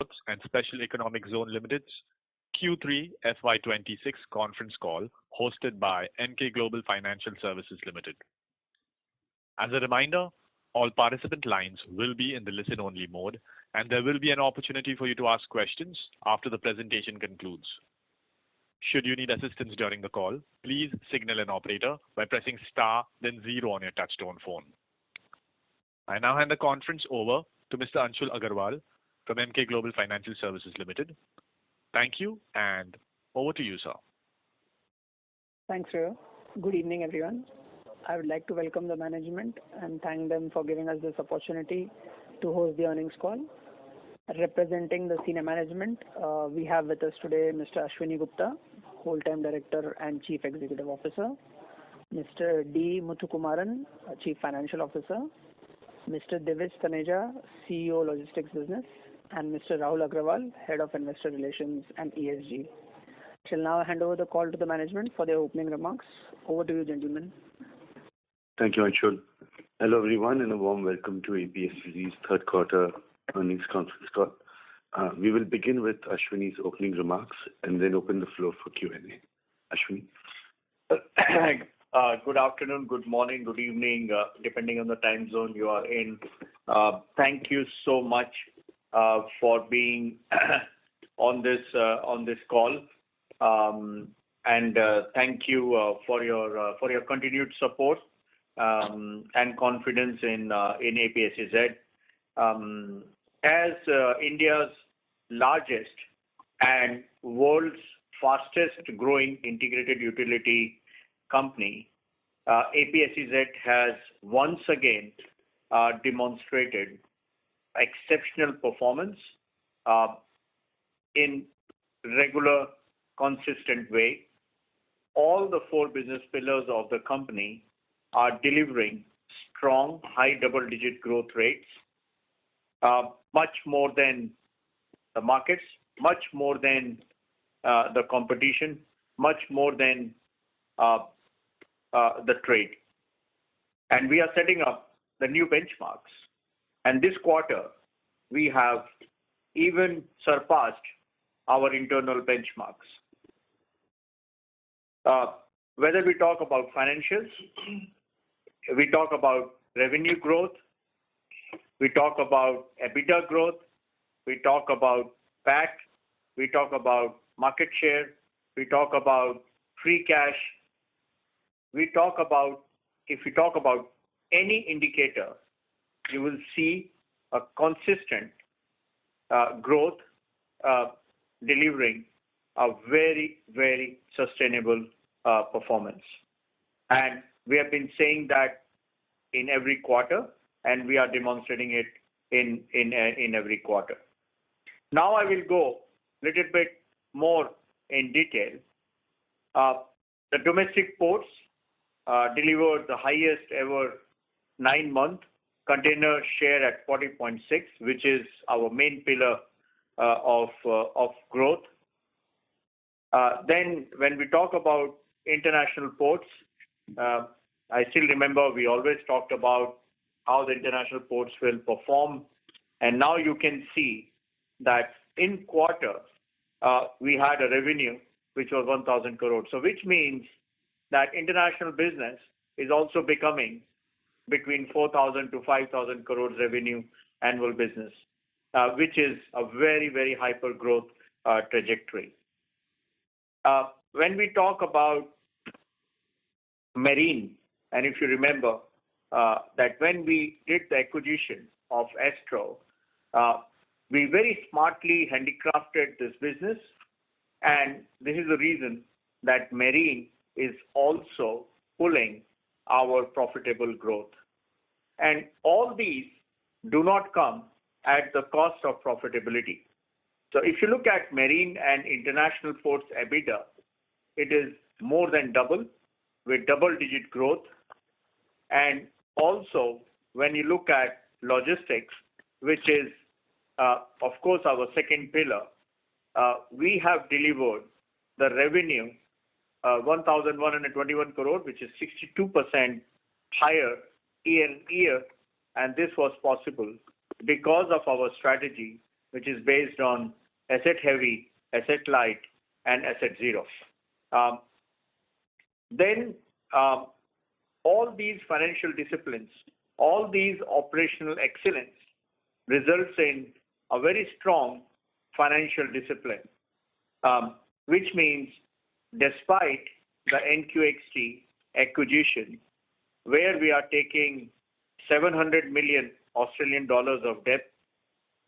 and Special Economic Zone Limited's Q3 FY26 conference call hosted by Emkay Global Financial Services Limited. As a reminder, all participant lines will be in the listen-only mode, and there will be an opportunity for you to ask questions after the presentation concludes. Should you need assistance during the call, please signal an operator by pressing star then zero on your touchtone phone. I now hand the conference over to Mr. Anshul Agarwal from Emkay Global Financial Services Limited. Thank you, and over to you, sir. Thanks, Rio. Good evening, everyone. I would like to welcome the management and thank them for giving us this opportunity to host the earnings call. Representing the senior management, we have with us today Mr. Ashwini Gupta, Whole-Time Director and Chief Executive Officer, Mr. D. Muthukumaran, Chief Financial Officer, Mr. Divish Taneja, CEO Logistics Business, and Mr. Rahul Agrawal, Head of Investor Relations and ESG. I shall now hand over the call to the management for their opening remarks. Over to you, gentlemen. Thank you, Anshul. Hello, everyone, and a warm welcome to APSEZ's third quarter earnings conference call. We will begin with Ashwini's opening remarks and then open the floor for Q&A. Ashwini. Good afternoon, good morning, good evening, depending on the time zone you are in. Thank you so much for being on this call, and thank you for your continued support and confidence in APSEZ. As India's largest and world's fastest growing integrated utility company, APSEZ has once again demonstrated exceptional performance in regular, consistent way. All the four business pillars of the company are delivering strong, high double-digit growth rates, much more than the markets, much more than the competition, much more than the trade. And we are setting up the new benchmarks. And this quarter, we have even surpassed our internal benchmarks. Whether we talk about financials, we talk about revenue growth, we talk about EBITDA growth, we talk about PAT, we talk about market share, we talk about free cash, if we talk about any indicator, you will see a consistent growth delivering a very, very sustainable performance. And we have been saying that in every quarter, and we are demonstrating it in every quarter. Now I will go a little bit more in detail. The domestic ports delivered the highest ever 9-month container share at 40.6, which is our main pillar of growth. Then when we talk about international ports, I still remember we always talked about how the international ports will perform. And now you can see that in quarter, we had a revenue which was 1,000 crores. So which means that international business is also becoming between 4,000 to 5,000 crores revenue annual business, which is a very, very hyper growth trajectory. When we talk about marine, and if you remember that when we did the acquisition of Astro, we very smartly handicrafted this business, and this is the reason that marine is also pulling our profitable growth. And all these do not come at the cost of profitability. So if you look at marine and international ports EBITDA, it is more than double with double-digit growth. And also, when you look at logistics, which is, of course, our second pillar, we have delivered the revenue 1,121 crore, which is 62% higher year-on-year, and this was possible because of our strategy which is based on asset heavy, asset light, and asset zero. Then all these financial disciplines, all these operational excellence results in a very strong financial discipline, which means despite the NQXT acquisition, where we are taking 700 million Australian dollars of debt,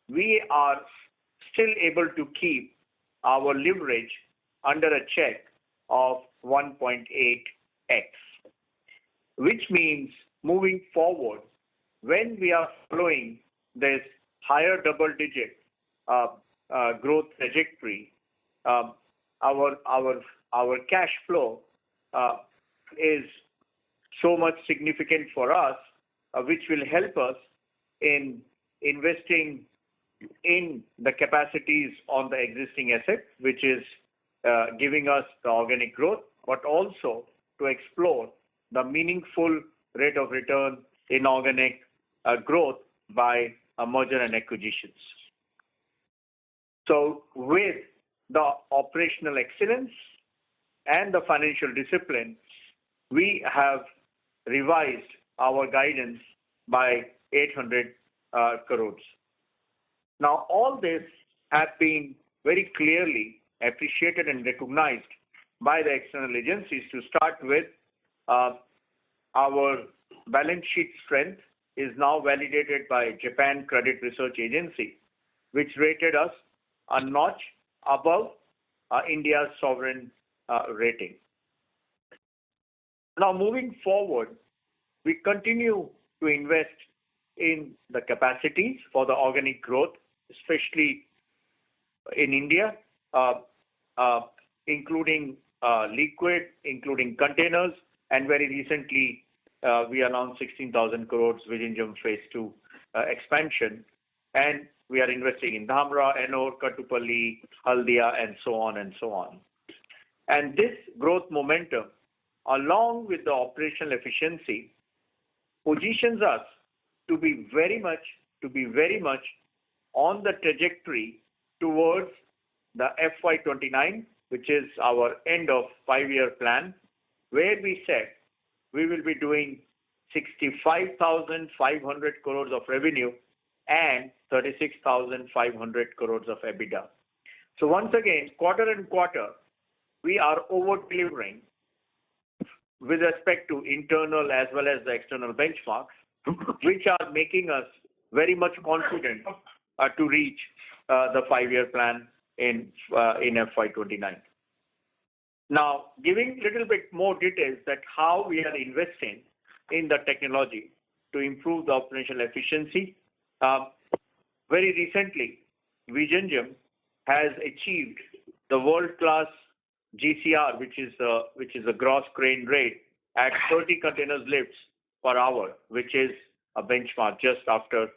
we are still able to keep our leverage under a check of 1.8x, which means moving forward, when we are following this higher double-digit growth trajectory, our cash flow is so much significant for us, which will help us in investing in the capacities on the existing asset, which is giving us the organic growth, but also to explore the meaningful rate of return in organic growth by a merger and acquisitions. So with the operational excellence and the financial discipline, we have revised our guidance by 800 crores. Now, all this have been very clearly appreciated and recognized by the external agencies. To start with, our balance sheet strength is now validated by Japan Credit Research Agency, which rated us a notch above India's sovereign rating. Now, moving forward, we continue to invest in the capacities for the organic growth, especially in India, including liquid, including containers, and very recently we announced 16,000 crores Vizhinjam Phase 2 expansion, and we are investing in Dhamra, Ennore, Kattupalli, Haldia, and so on and so on. And this growth momentum, along with the operational efficiency, positions us to be very much on the trajectory towards the FY29, which is our end of 5-year plan, where we said we will be doing 65,500 crores of revenue and 36,500 crores of EBITDA. So once again, quarter and quarter, we are over-delivering with respect to internal as well as the external benchmarks, which are making us very much confident to reach the 5-year plan in FY29. Now, giving a little bit more details that how we are investing in the technology to improve the operational efficiency. Very recently, Vizhinjam has achieved the world-class GCR, which is a gross crane rate at 30 containers lifts per hour, which is a benchmark just after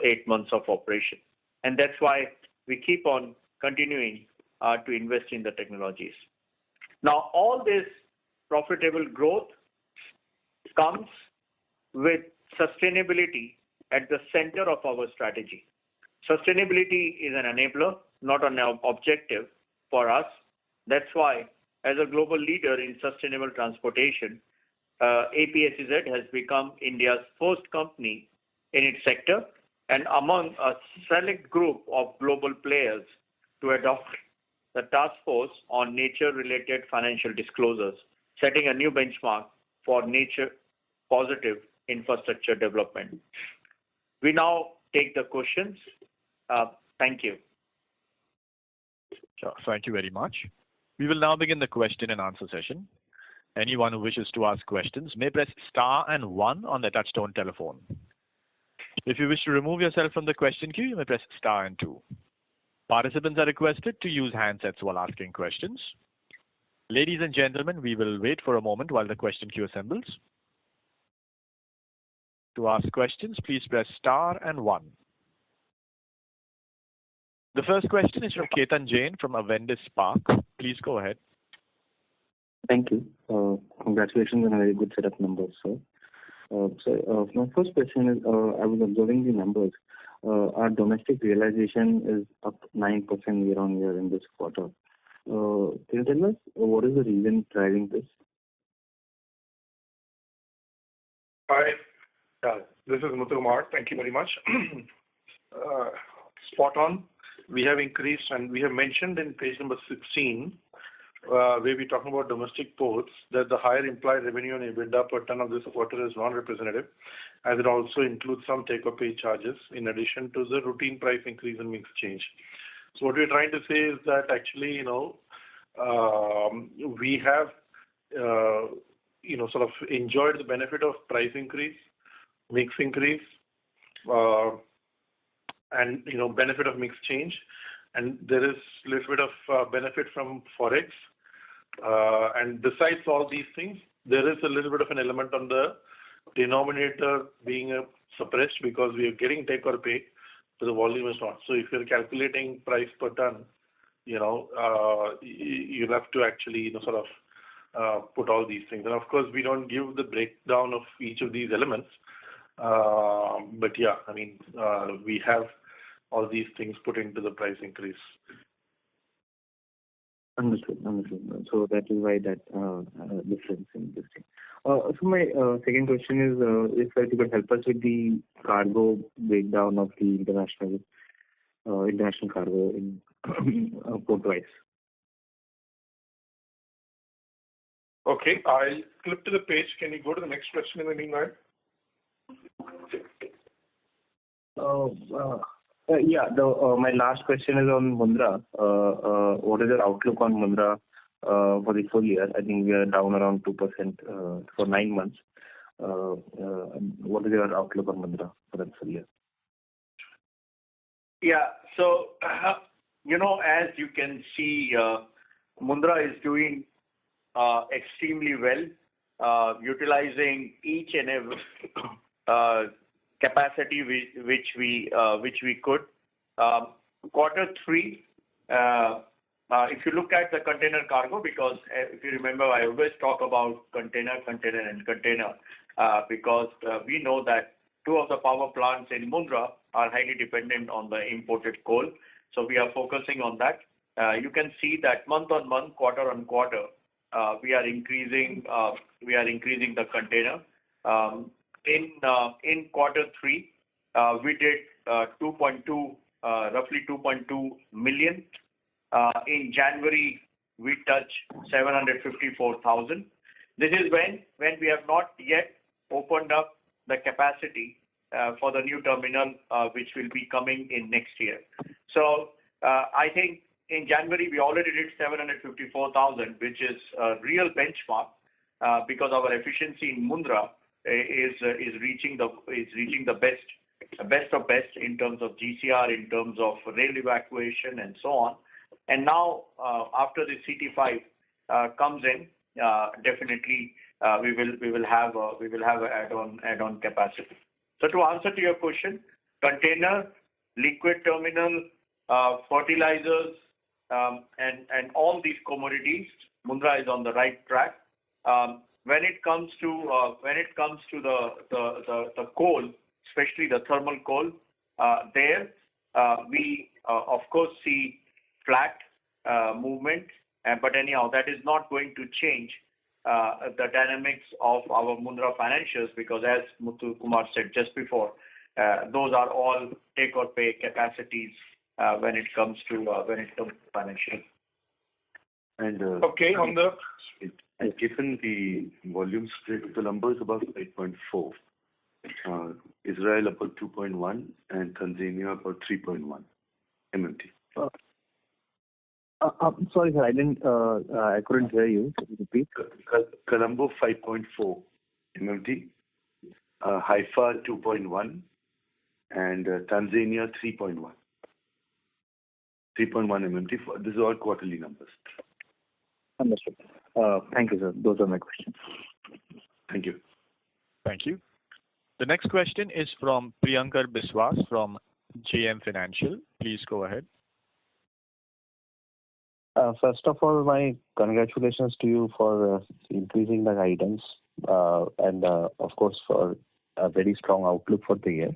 8 months of operation. And that's why we keep on continuing to invest in the technologies. Now, all this profitable growth comes with sustainability at the center of our strategy. Sustainability is an enabler, not an objective for us. That's why, as a global leader in sustainable transportation, APSEZ has become India's first company in its sector and among a select group of global players to adopt the Task Force on Nature-Related Financial Disclosures, setting a new benchmark for nature-positive infrastructure development. We now take the questions. Thank you. Sure. Thank you very much. We will now begin the question and answer session. Anyone who wishes to ask questions may press star and 1 on their touchtone telephone. If you wish to remove yourself from the question queue, you may press star and 2. Participants are requested to use handsets while asking questions. Ladies and gentlemen, we will wait for a moment while the question queue assembles. To ask questions, please press star and 1. The first question is from Ketan Jain from Avendus Spark. Please go ahead. Thank you. Congratulations on a very good set of numbers, sir. My first question is, I was observing the numbers. Our domestic realization is up 9% year-on-year in this quarter. Can you tell us what is the reason driving this? Hi, this is Muthu Kumar. Thank you very much. Spot on. We have increased, and we have mentioned in page number 16, where we're talking about domestic ports, that the higher implied revenue and EBITDA per ton of this quarter is non-representative, as it also includes some take-or-pay charges in addition to the routine price increase and mix change. So what we're trying to say is that actually, we have, sort of enjoyed the benefit of price increase, mix increase, and, benefit of mix change. And there is a little bit of benefit from Forex. And besides all these things, there is a little bit of an element on the denominator being suppressed because we are getting take or pay, so the volume is not. So if you're calculating price per ton, you'll have to actually, sort of put all these things. And of course, we don't give the breakdown of each of these elements. But yeah, I mean, we have all these things put into the price increase. Understood. So that is why that difference in this thing. So my second question is, if you could help us with the cargo breakdown of the international cargo in port-wise. Okay, I'll flip to the page. Can you go to the next question in the meanwhile? My last question is on Mundra. What is your outlook on Mundra for the full year? I think we are down around 2% for 9 months. What is your outlook on Mundra for the full year? Yeah. So, as you can see, Mundra is doing extremely well, utilizing each and every capacity which we could. Quarter 3, if you look at the container cargo, because if you remember, I always talk about container, because we know that 2 of the power plants in Mundra are highly dependent on the imported coal. So we are focusing on that. You can see that month on month, quarter on quarter, we are increasing the container. In quarter 3, we did roughly 2.2 million. In January, we touched 754,000. This is when we have not yet opened up the capacity for the new terminal, which will be coming in next year. So I think in January we already did 754,000, which is a real benchmark because our efficiency in Mundra is reaching the best of best in terms of GCR, in terms of rail evacuation, and so on. And now after the CT5 comes in, definitely we will have an add-on capacity. So to answer to your question, container, liquid terminal, fertilizers, and all these commodities, Mundra is on the right track. When it comes to the coal, especially the thermal coal, we of course see flat movement, but anyhow, that is not going to change the dynamics of our Mundra financials, because as Muthu Kumar said just before, those are all take or pay capacities when it comes to financial. And Okay, on the given the volume split, the number is about 8.4. Israel about 2.1 and Tanzania about 3.1 MMT. I'm sorry, sir. I couldn't hear you. Could you repeat? Colombo 5.4 MMT, Haifa 2.1, and Tanzania 3.1. 3.1 MMT. This is all quarterly numbers. Understood. Thank you, sir. Those are my questions. Thank you. Thank you. The next question is from Priyankar Biswas from JM Financial. Please go ahead. First of all, my congratulations to you for increasing the guidance and of course for a very strong outlook for the year.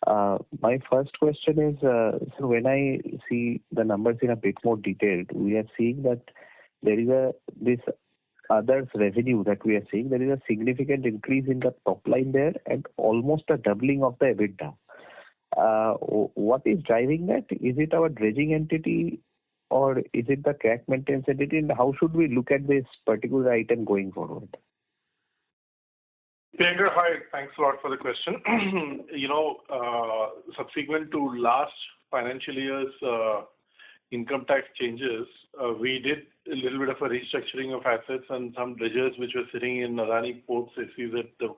My first question is, so when I see the numbers in a bit more detail, we are seeing that there is this others revenue that we are seeing. There is a significant increase in the top line there and almost a doubling of the EBITDA. What is driving that? Is it our dredging entity or is it the crack maintenance entity? And how should we look at this particular item going forward? Priyanka, hi. Thanks a lot for the question. Subsequent to last financial year's income tax changes, we did a little bit of a restructuring of assets and some dredgers which were sitting in Adani ports, at the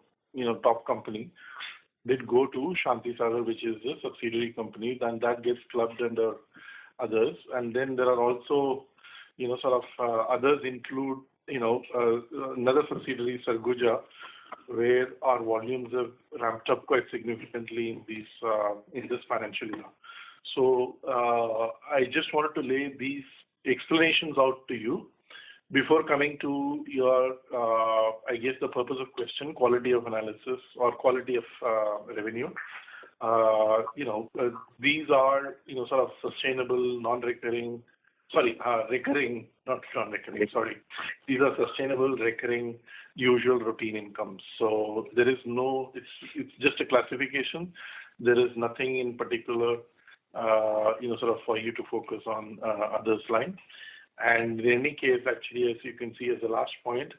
top company, did go to Shanti Sagar, which is a subsidiary company, and that gets clubbed under others. And then there are also, others include, another subsidiary, Sarguja, where our volumes have ramped up quite significantly in this financial year. So I just wanted to lay these explanations out to you before coming to your, the purpose of question, quality of analysis or quality of revenue. These are, sustainable, non-recurring, recurring, not non-recurring, These are sustainable, recurring, usual routine incomes. So there is it's just a classification. There is nothing in particular, for you to focus on others line. And in any case, actually, as you can see as the last point,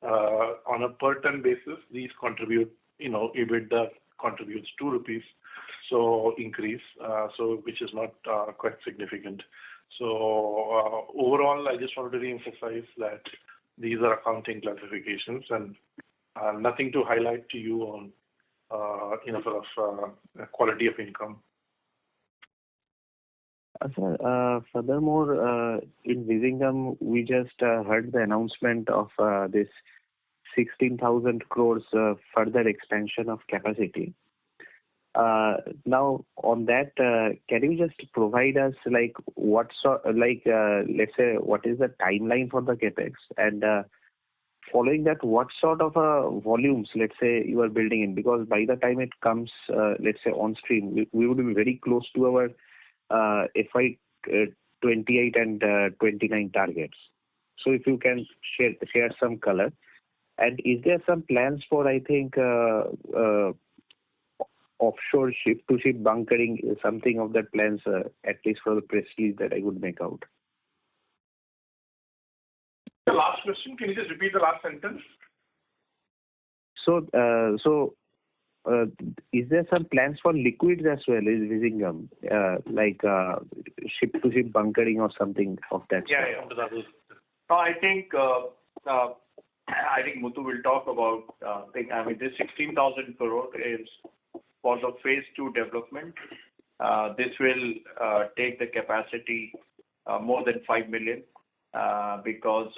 on a per ton basis, these contribute, EBITDA contributes 2 rupees, so increase, which is not quite significant. So overall, I just wanted to reemphasize that these are accounting classifications and nothing to highlight to you on, quality of income. Furthermore, in Vizhinjam, we just heard the announcement of this 16,000 crores further expansion of capacity. Now, on that, can you just provide us let's say, what is the timeline for the capex, and following that, what sort of volumes, let's say, you are building in? Because by the time it comes, let's say, on stream, we would be very close to our FY 28 and 29 targets. So if you can share some color. And is there some plans for, I think, offshore ship-to-ship bunkering, something of that plans, at least for the press release that I would make out? The last question, can you just repeat the last sentence? So, is there some plans for liquids as well in Vizhinjam, like ship-to-ship bunkering or something of that sort? Yeah. No, I think Muthu will talk about. This 16,000 crore is for the phase 2 development. This will take the capacity more than 5 million because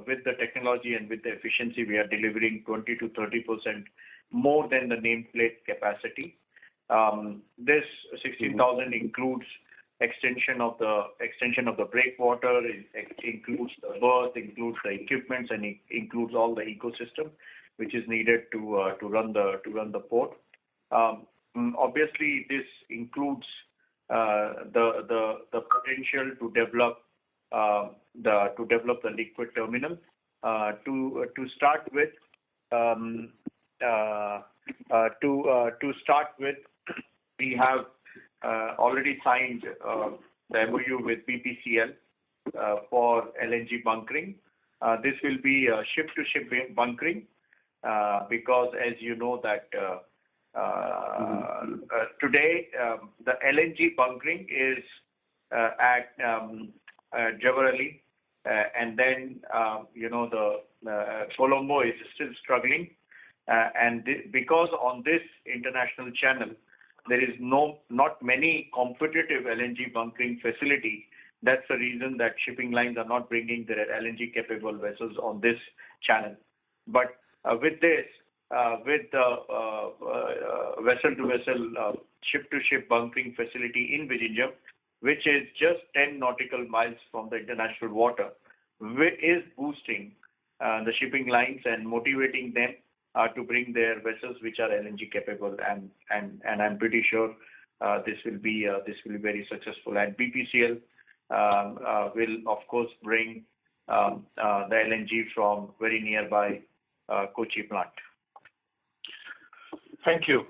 with the technology and with the efficiency, we are delivering 20 to 30% more than the nameplate capacity. This 16,000 includes extension of the breakwater, it includes the berth, includes the equipments, and it includes all the ecosystem which is needed to run the port. Obviously, this includes the potential to develop the liquid terminal. To start with, we have already signed the MOU with BPCL for LNG bunkering. This will be ship-to-ship bunkering because, as you know, that today the LNG bunkering is at Jabarali, and then the Colombo is still struggling, and because on this international channel there is not many competitive LNG bunkering facility. That's the reason that shipping lines are not bringing their LNG capable vessels on this channel. But with this, with the vessel-to-vessel, ship-to-ship bunkering facility in Vizhinjam, which is just 10 nautical miles from the international water, is boosting the shipping lines and motivating them to bring their vessels which are LNG capable, and I'm pretty sure this will be very successful. And BPCL will of course bring the LNG from very nearby Kochi plant. Thank you.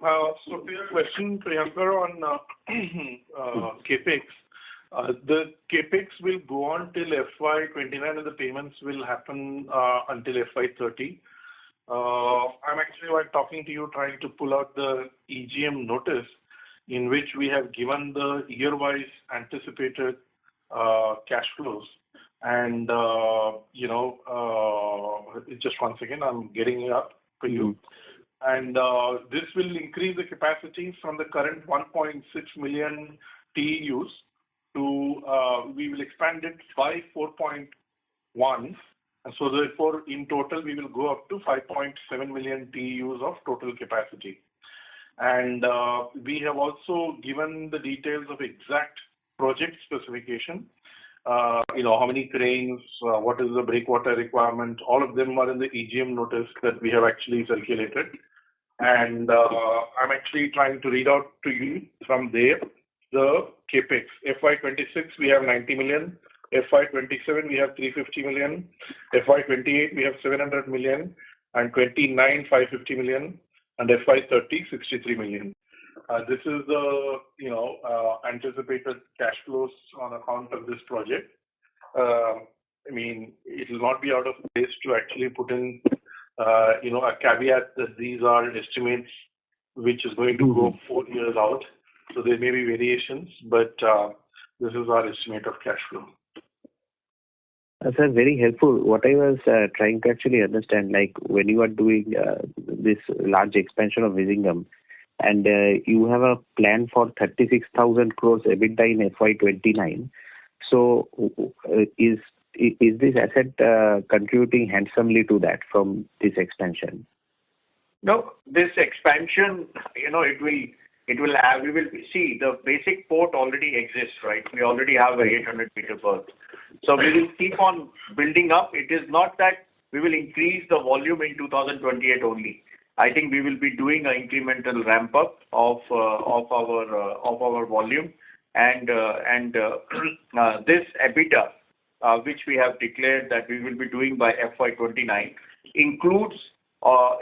So to your question, Priyanka, on CapEx, the CapEx will go on till FY29 and the payments will happen until FY30. I'm actually, while talking to you, trying to pull out the EGM notice in which we have given the year-wise anticipated cash flows. And, just one second, I'm getting it up for you. And this will increase the capacity from the current 1.6 million TEUs to, we will expand it by 4.1. And so therefore, in total, we will go up to 5.7 million TEUs of total capacity. And we have also given the details of exact project specification. How many cranes, what is the breakwater requirement, all of them are in the EGM notice that we have actually circulated. And I'm actually trying to read out to you from there the CapEx. FY26, we have 90 million. FY27, we have 350 million. FY28, we have 700 million. And 29, 550 million. And FY30, 63 million. This is the anticipated cash flows on account of this project. It will not be out of place to actually put in a caveat that these are estimates which is going to go 4 years out. So there may be variations, but this is our estimate of cash flow. Sir, very helpful. What I was trying to actually understand, like when you are doing this large expansion of Vizhinjam, and you have a plan for 36,000 crores EBITDA in FY29. So is this asset contributing handsomely to that from this expansion? No, this expansion, we will see the basic port already exists, right? We already have a 800 meter berth. So we will keep on building up. It is not that we will increase the volume in 2028 only. I think we will be doing an incremental ramp up of our volume, and this EBITDA, which we have declared that we will be doing by FY29, includes all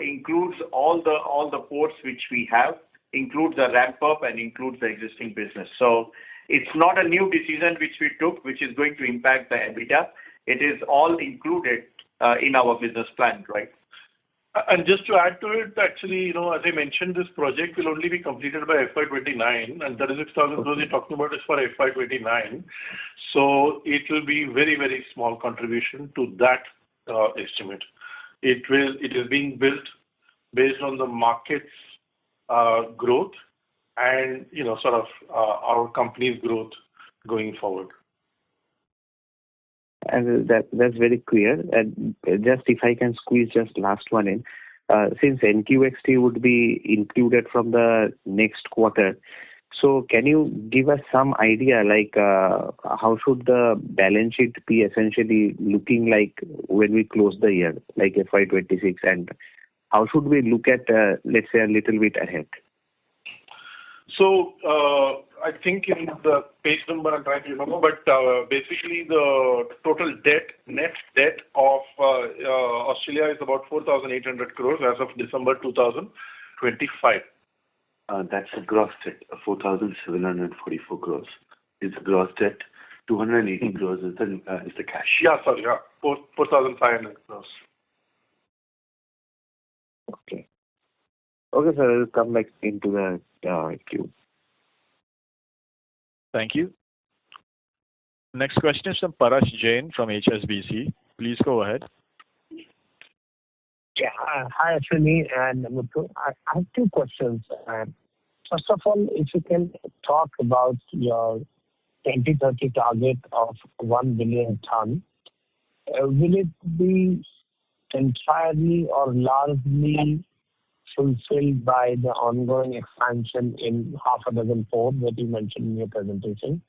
the ports which we have, includes the ramp up and includes the existing business. So it's not a new decision which we took, which is going to impact the EBITDA. It is all included in our business plan, right? And just to add to it, actually, as I mentioned, this project will only be completed by FY29, and 36,000 crores you're talking about is for FY29. So it will be very, very small contribution to that estimate. It is being built based on the market's growth and, our company's growth going forward. And that's very clear. And just if I can squeeze just last one in, since NQXT would be included from the next quarter, so can you give us some idea, like how should the balance sheet be essentially looking like when we close the year, like FY26, and how should we look at, let's say, a little bit ahead? So I think in the page number I'm trying to remember, but basically the total net debt of Australia is about 4,800 crores as of December 2025. That's a gross debt, 4,744 crores. It's gross debt. 280 crores is the cash. Yeah, sorry, 4,500 crores. Okay. Okay, sir, I'll come back into the queue. Thank you. Next question is from Parash Jain from HSBC. Please go ahead. Yeah, hi Ashwini and Muthu. I have two questions. First of all, if you can talk about your 2030 target of 1 billion ton, will it be entirely or largely fulfilled by the ongoing expansion in half a dozen ports that you mentioned in your presentation,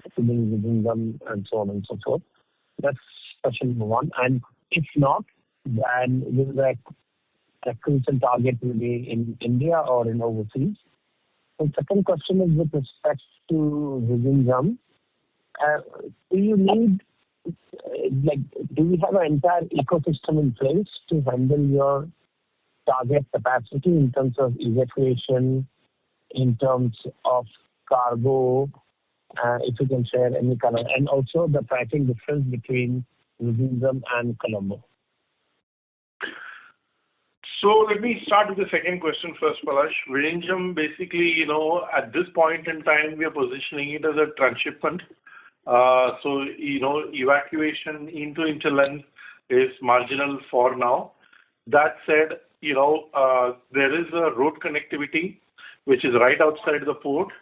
including Vizhinjam and so on and so forth? That's question number one. And if not, then will the acquisition target will be in India or in overseas? The second question is with respect to Vizhinjam. Do you need, do you have an entire ecosystem in place to handle your target capacity in terms of evacuation, in terms of cargo, if you can share any color, and also the pricing difference between Vizhinjam and Colombo? So let me start with the second question first, Palash. Vizhinjam, basically, at this point in time, we are positioning it as a transshipment. So, evacuation into hinterland is marginal for now. That said, there is a road connectivity which is right outside the port,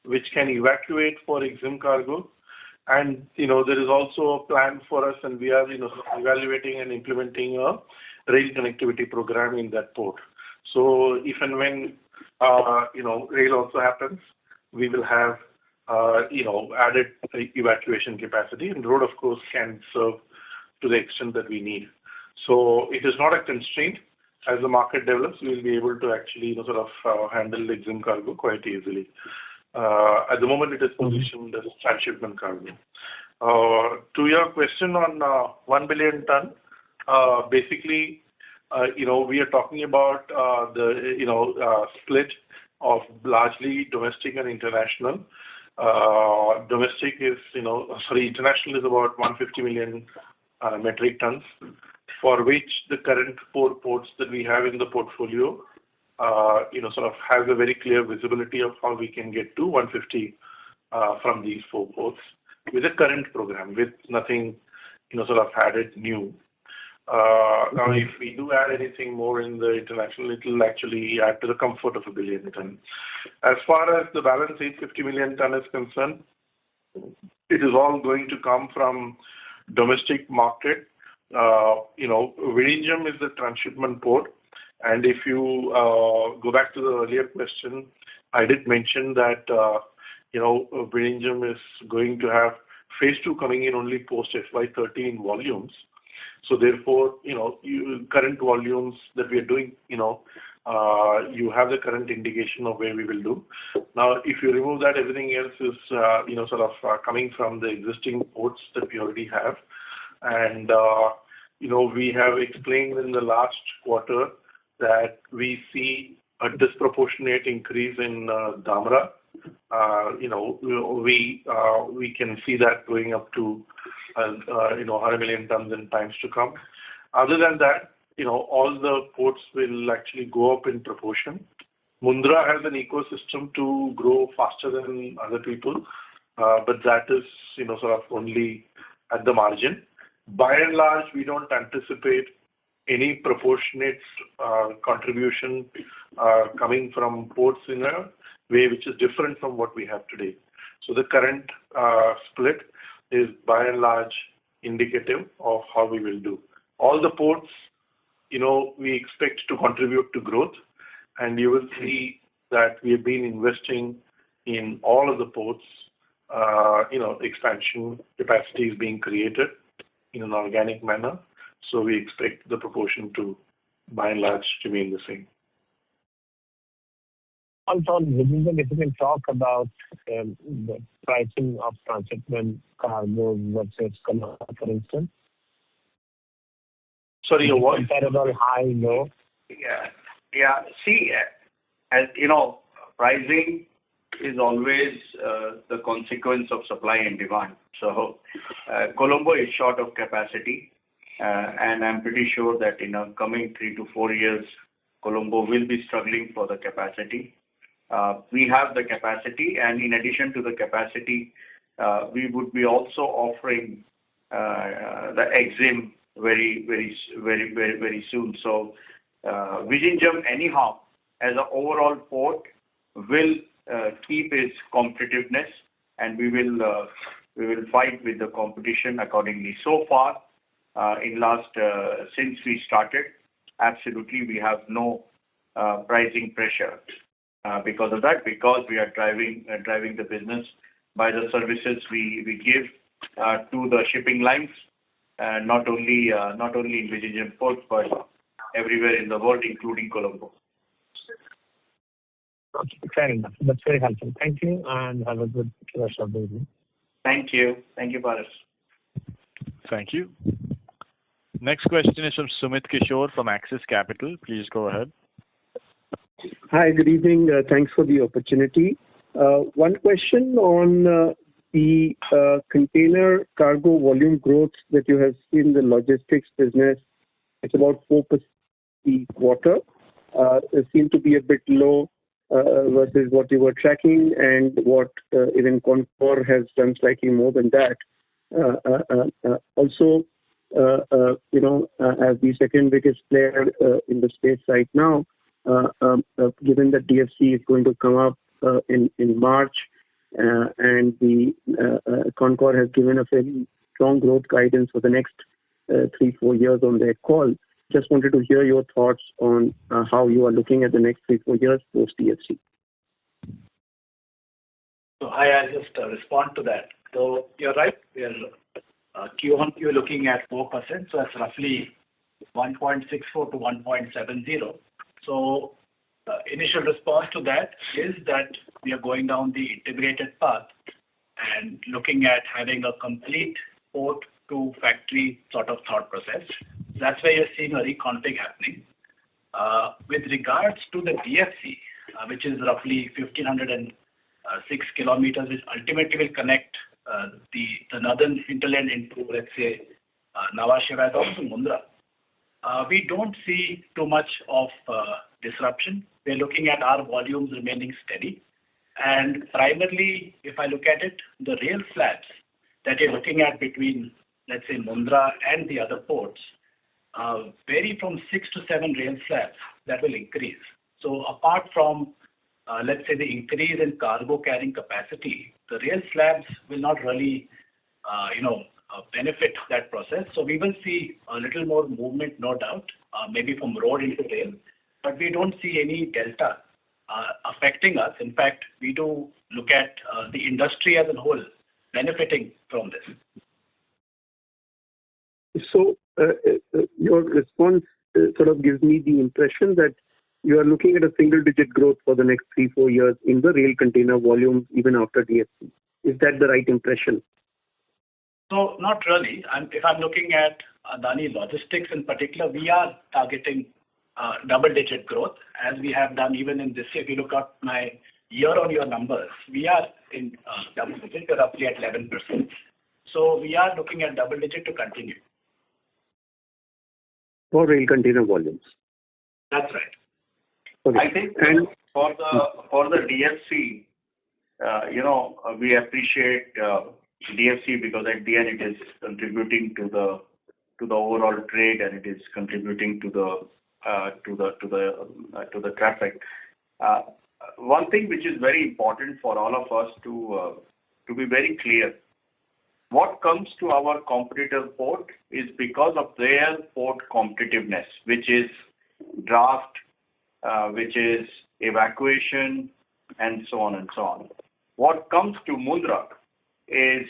which can evacuate for EXIM cargo. And, there is also a plan for us, and we are, evaluating and implementing a rail connectivity program in that port. So if and when, rail also happens, we will have, added evacuation capacity, and road, of course, can serve to the extent that we need. So it is not a constraint. As the market develops, we will be able to actually, handle the EXIM cargo quite easily. At the moment, it is positioned as transshipment cargo. To your question on 1 billion ton, basically, we are talking about the split of largely domestic and international. Domestic is, international is about 150 million metric tons, for which the current 4 ports that we have in the portfolio, has a very clear visibility of how we can get to 150 from these 4 ports with the current program, with nothing, added new. Now, if we do add anything more in the international, it will actually add to the comfort of 1 billion ton. As far as the balance 850 million ton is concerned, it is all going to come from domestic market. Vizhinjam is the transshipment port. And if you go back to the earlier question, I did mention that, Vizhinjam is going to have phase 2 coming in only post FY13 volumes. So therefore, current volumes that we are doing, you have the current indication of where we will do. Now, if you remove that, everything else is, coming from the existing ports that we already have. And, we have explained in the last quarter that we see a disproportionate increase in Dhamra. We can see that going up to 100 million tons in times to come. Other than that, all the ports will actually go up in proportion. Mundra has an ecosystem to grow faster than other people, but that is, only at the margin. By and large, we don't anticipate any proportionate contribution coming from ports in a way which is different from what we have today. So the current split is by and large indicative of how we will do. All the ports, we expect to contribute to growth, and you will see that we have been investing in all of the ports. Expansion capacity is being created in an organic manner. So we expect the proportion to, by and large, remain the same. Also, Vizhinjam, if you can talk about the pricing of transshipment cargo versus Colombo, for instance. Sorry, your voice? Comparable, high, low. Yeah. See, as pricing is always the consequence of supply and demand. So, Colombo is short of capacity, and I'm pretty sure that in the coming 3 to 4 years, Colombo will be struggling for the capacity. We have the capacity, and in addition to the capacity, we would be also offering the EXIM very soon. So, Vizhinjam, anyhow, as an overall port, will keep its competitiveness, and we will fight with the competition accordingly. So far, since we started, absolutely we have no pricing pressure because of that, because we are driving the business by the services we give to the shipping lines, not only in Vizhinjam port, but everywhere in the world, including Colombo. Okay, fair enough. That's very helpful. Thank you, and have a good rest of the evening. Thank you. Thank you, Paras. Thank you. Next question is from Sumit Kishore from Axis Capital. Please go ahead. Hi, good evening. Thanks for the opportunity. One question on the container cargo volume growth that you have seen in the logistics business. It's about 4% the quarter. It seemed to be a bit low versus what you were tracking and what even Concor has done slightly more than that. Also, as the second biggest player in the space right now, given that DFC is going to come up in March, and the Concor has given a very strong growth guidance for the next 3-4 years on their call. Just wanted to hear your thoughts on how you are looking at the next 3-4 years post DFC. So I'll just respond to that. So you're right. We are Q1 looking at 4%, so that's roughly 1.64 to 1.70. So the initial response to that is that we are going down the integrated path and looking at having a complete port to factory sort of thought process. That's where you're seeing a reconfig happening. With regards to the DFC, which is roughly 1,506 kilometers, which ultimately will connect the northern hinterland into, let's say, Nhava Sheva to Mundra. We don't see too much of disruption. We're looking at our volumes remaining steady. And primarily, if I look at it, the rail slabs that you're looking at between, let's say, Mundra and the other ports, vary from 6 to 7 rail slabs that will increase. So apart from, let's say, the increase in cargo carrying capacity, the rail slabs will not really, benefit that process. So we will see a little more movement, no doubt, maybe from road into rail, but we don't see any delta affecting us. In fact, we do look at the industry as a whole benefiting from this. So your response sort of gives me the impression that you are looking at a single-digit growth for the next 3-4 years in the rail container volumes even after DFC. Is that the right impression? So not really. If I'm looking at Adani Logistics in particular, we are targeting double-digit growth as we have done even in this year. If you look at my year-on-year numbers, we are in double-digit, roughly at 11%. So we are looking at double-digit to continue. For rail container volumes? That's right. Okay. I think for the DFC, we appreciate DFC because at the end it is contributing to the overall trade and it is contributing to the traffic. One thing which is very important for all of us to be very clear, what comes to our competitor port is because of their port competitiveness, which is draft, which is evacuation, and so on and so on. What comes to Mundra is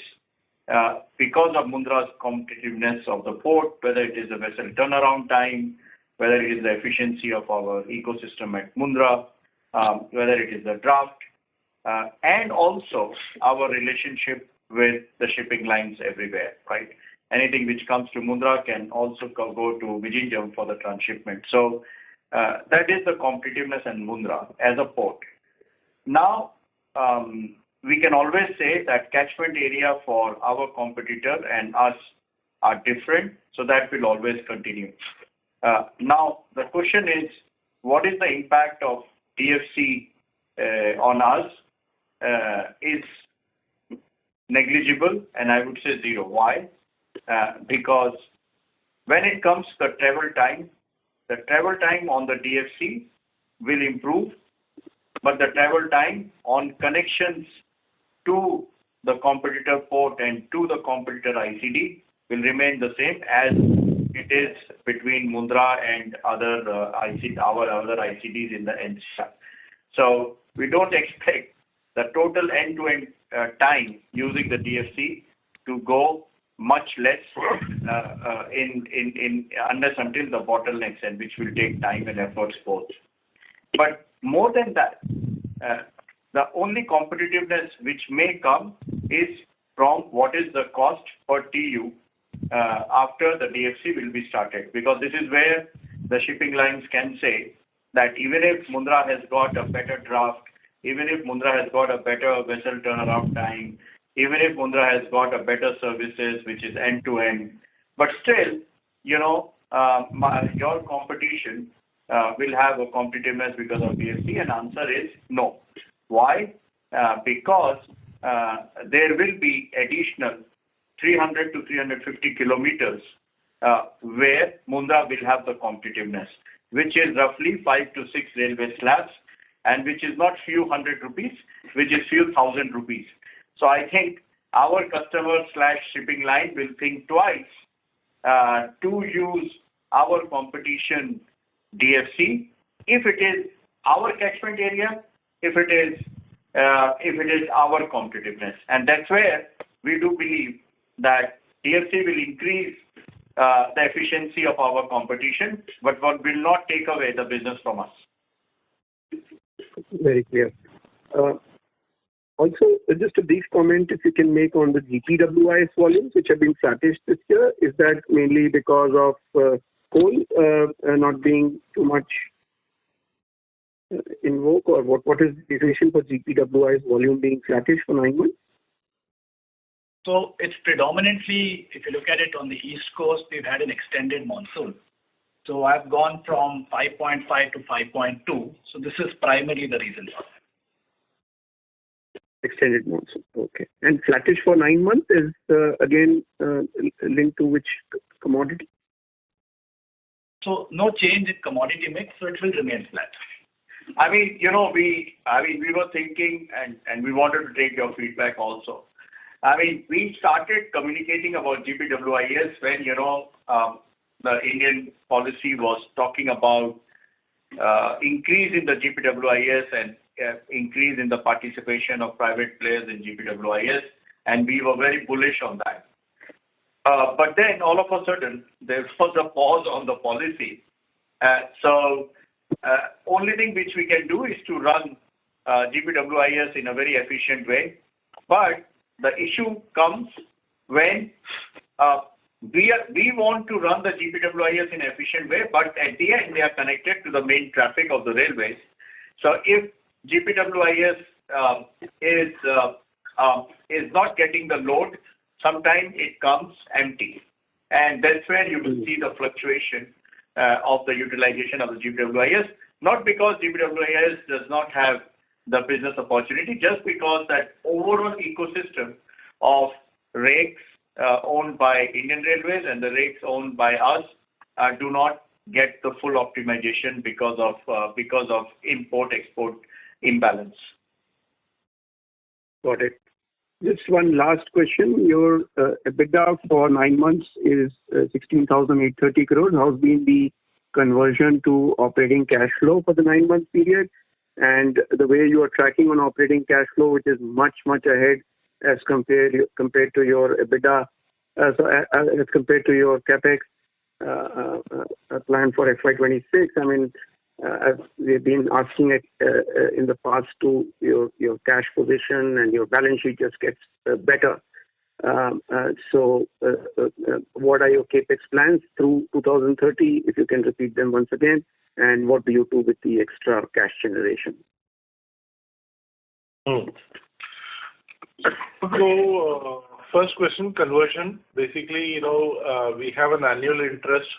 because of Mundra's competitiveness of the port, whether it is the vessel turnaround time, whether it is the efficiency of our ecosystem at Mundra, whether it is the draft, and also our relationship with the shipping lines everywhere, right? Anything which comes to Mundra can also go to Vizhinjam for the transshipment. So that is the competitiveness in Mundra as a port. Now, we can always say that catchment area for our competitor and us are different, so that will always continue. Now, the question is, what is the impact of DFC on us? Is negligible, and I would say zero. Why? Because when it comes to the travel time on the DFC will improve, but the travel time on connections to the competitor port and to the competitor ICD will remain the same as it is between Mundra and our other ICDs in the NCR. So we don't expect the total end-to-end time using the DFC to go much less unless until the bottlenecks, and which will take time and efforts both. But more than that, the only competitiveness which may come is from what is the cost per TU after the DFC will be started, because this is where the shipping lines can say that even if Mundra has got a better draft, even if Mundra has got a better vessel turnaround time, even if Mundra has got a better services which is end to end, but still, your competition will have a competitiveness because of DFC, and answer is no. Why? Because there will be additional 300 to 350 kilometers where Mundra will have the competitiveness, which is roughly 5 to 6 railway slabs, and which is not few hundred rupees, which is few thousand rupees. So I think our customer/shipping line will think twice to use our competition DFC if it is our catchment area, if it is our competitiveness, and that's where we do believe that DFC will increase the efficiency of our competition, but what will not take away the business from us. Very clear. Also, just a brief comment if you can make on the GPWIS volumes, which have been flattish this year. Is that mainly because of coal not being too much in vogue, or what is the reason for GPWIS volume being flattish for 9 months? So it's predominantly, if you look at it on the East Coast, we've had an extended monsoon. So I've gone from 5.5 to 5.2. So this is primarily the reason for that. Extended monsoon. Okay. And flattish for 9 months is again linked to which commodity? So no change in commodity mix, so it will remain flat. We were thinking, and we wanted to take your feedback also. We started communicating about GPWIS when, the Indian policy was talking about increase in the GPWIS and increase in the participation of private players in GPWIS, and we were very bullish on that. But then all of a sudden, there was a pause on the policy. Only thing which we can do is to run GPWIS in a very efficient way. But the issue comes when we want to run the GPWIS in an efficient way, but at the end they are connected to the main traffic of the railways. So if GPWIS is not getting the load, sometimes it comes empty, and that's where you will see the fluctuation of the utilization of the GPWIS. Not because GPWIS does not have the business opportunity, just because that overall ecosystem of rakes owned by Indian Railways and the rakes owned by us do not get the full optimization because of import-export imbalance. Got it. Just one last question. Your EBITDA for 9 months is 16,830 crores. How's been the conversion to operating cash flow for the 9-month period? And the way you are tracking on operating cash flow, which is much, much ahead as compared to your EBITDA, as compared to your CapEx plan for FY26. As we've been asking it in the past to your cash position and your balance sheet just gets better. So what are your CapEx plans through 2030, if you can repeat them once again, and what do you do with the extra cash generation? So, first question, conversion. Basically, we have an annual interest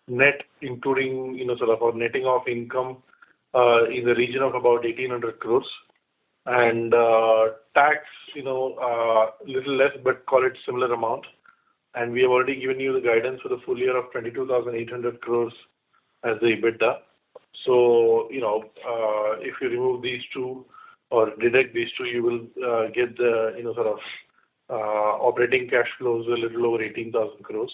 net, including, our netting of income in the region of about 1,800 crores. And tax, little less, but call it similar amount. And we have already given you the guidance for the full year of 22,800 crores as the EBITDA. So, if you remove these two or deduct these two, you will get the, operating cash flows a little over 18,000 crores.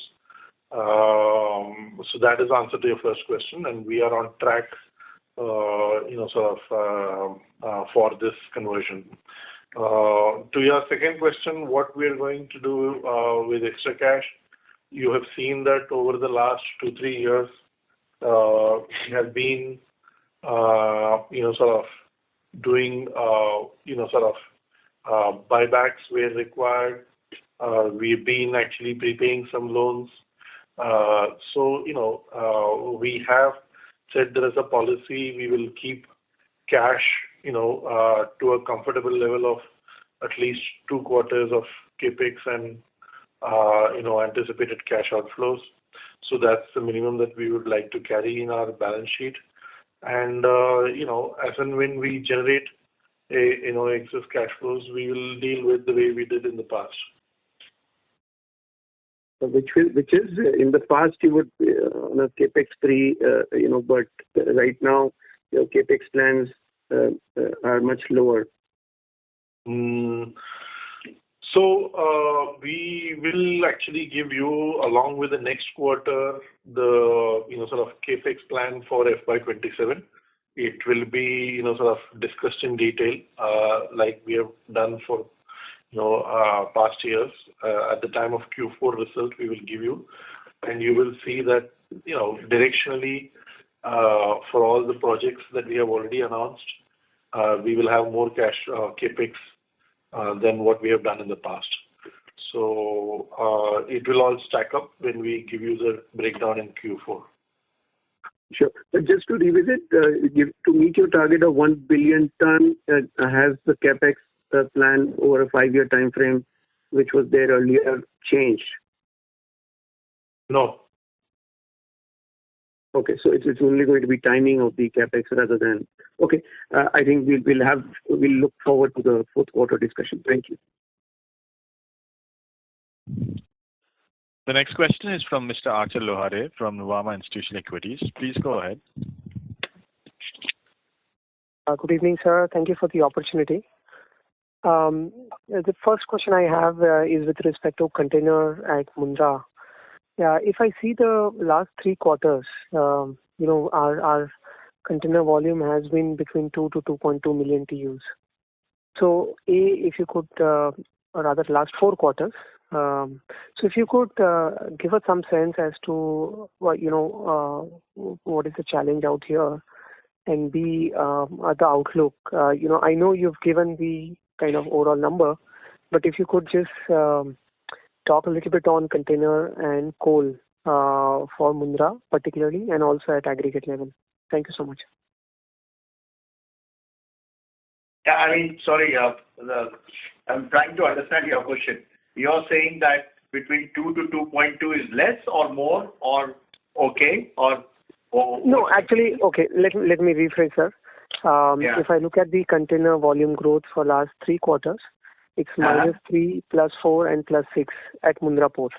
So that is the answer to your first question, and we are on track, for this conversion. To your second question, what we are going to do with extra cash, you have seen that over the last 2-3 years, we have been, sort of doing, buybacks where required. We've been actually prepaying some loans. We have said there is a policy we will keep cash, to a comfortable level of at least 2 quarters of capex and, anticipated cash outflows. So that's the minimum that we would like to carry in our balance sheet. And, as and when we generate excess cash flows, we will deal with the way we did in the past. Which is in the past you would on a capex free, but right now your capex plans are much lower. So we will actually give you, along with the next quarter, the sort of capex plan for FY27. It will be sort of discussed in detail, like we have done for past years. At the time of Q4 result, we will give you, and you will see that directionally for all the projects that we have already announced, we will have more cash capex than what we have done in the past. So it will all stack up when we give you the breakdown in Q4. Sure. But just to revisit, to meet your target of 1 billion ton, has the capex plan over a 5-year time frame, which was there earlier, changed? No. Okay, so it's only going to be timing of the capex rather than. Okay, I think we'll look forward to the fourth quarter discussion. Thank you. The next question is from Mr. Achal Lohade from Nuvama Institutional Equities. Please go ahead. Good evening, sir. Thank you for the opportunity. The first question I have is with respect to container at Mundra. If I see the last 3 quarters, our container volume has been between 2 to 2.2 million TEUs. So, if you could, or rather last 4 quarters, so if you could give us some sense as to what is the challenge out here, and B, the outlook. I know you've given the kind of overall number, but if you could just talk a little bit on container and coal for Mundra particularly, and also at aggregate level. Thank you so much. Yeah, sorry, I'm trying to understand your question. You're saying that between 2 to 2.2 is less or more or okay or no, actually, okay. Let me rephrase, sir. If I look at the container volume growth for last 3 quarters, it's -3, +4, and +6 at Mundra Port.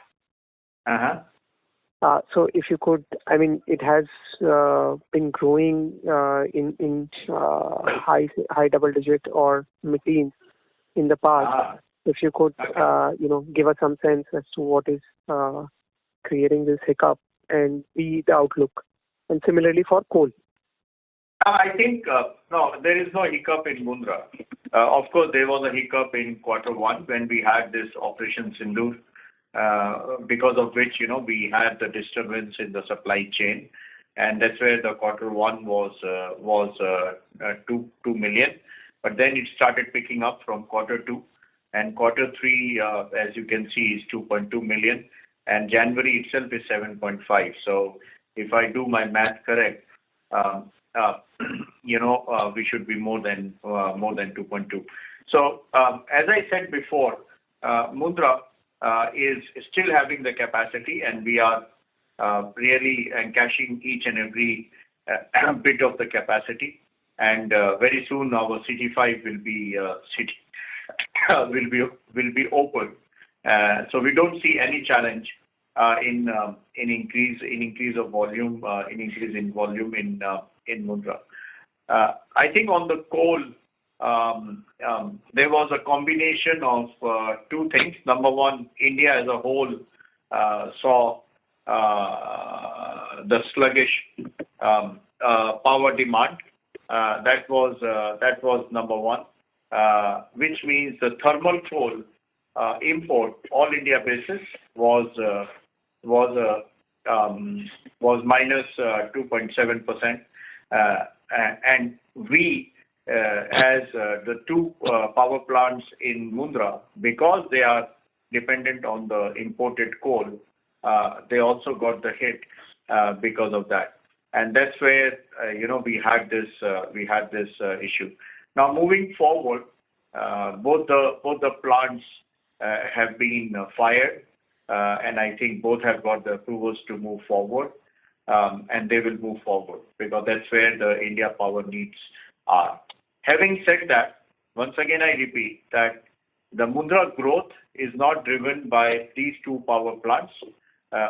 So if you could, it has been growing in high double digit or mid-teens in the past. If you could, give us some sense as to what is creating this hiccup and the outlook, and similarly for coal. I think no, there is no hiccup in Mundra. Of course, there was a hiccup in Q1 when we had this Operation Sindoor, because of which we had the disturbance in the supply chain, and that's where the Q1 was 2 million. But then it started picking up from Q2, and Q3, as you can see, is 2.2 million, and January itself is 7.5. So if I do my math correct, we should be more than 2.2. So as I said before, Mundra is still having the capacity, and we are really encashing each and every bit of the capacity. And very soon our City5 will be open. So we don't see any challenge in increase of volume, in volume in Mundra. I think on the coal, there was a combination of 2 things. Number one, India as a whole saw the sluggish power demand. That was number one. which means the thermal coal import all India basis was minus 2.7%, and we as the two power plants in Mundra, because they are dependent on the imported coal, they also got the hit because of that, and that's where we had this issue. Now moving forward, both the plants have been fired, and I think both have got the approvals to move forward, and they will move forward because that's where the India power needs are. Having said that, once again I repeat that the Mundra growth is not driven by these two power plants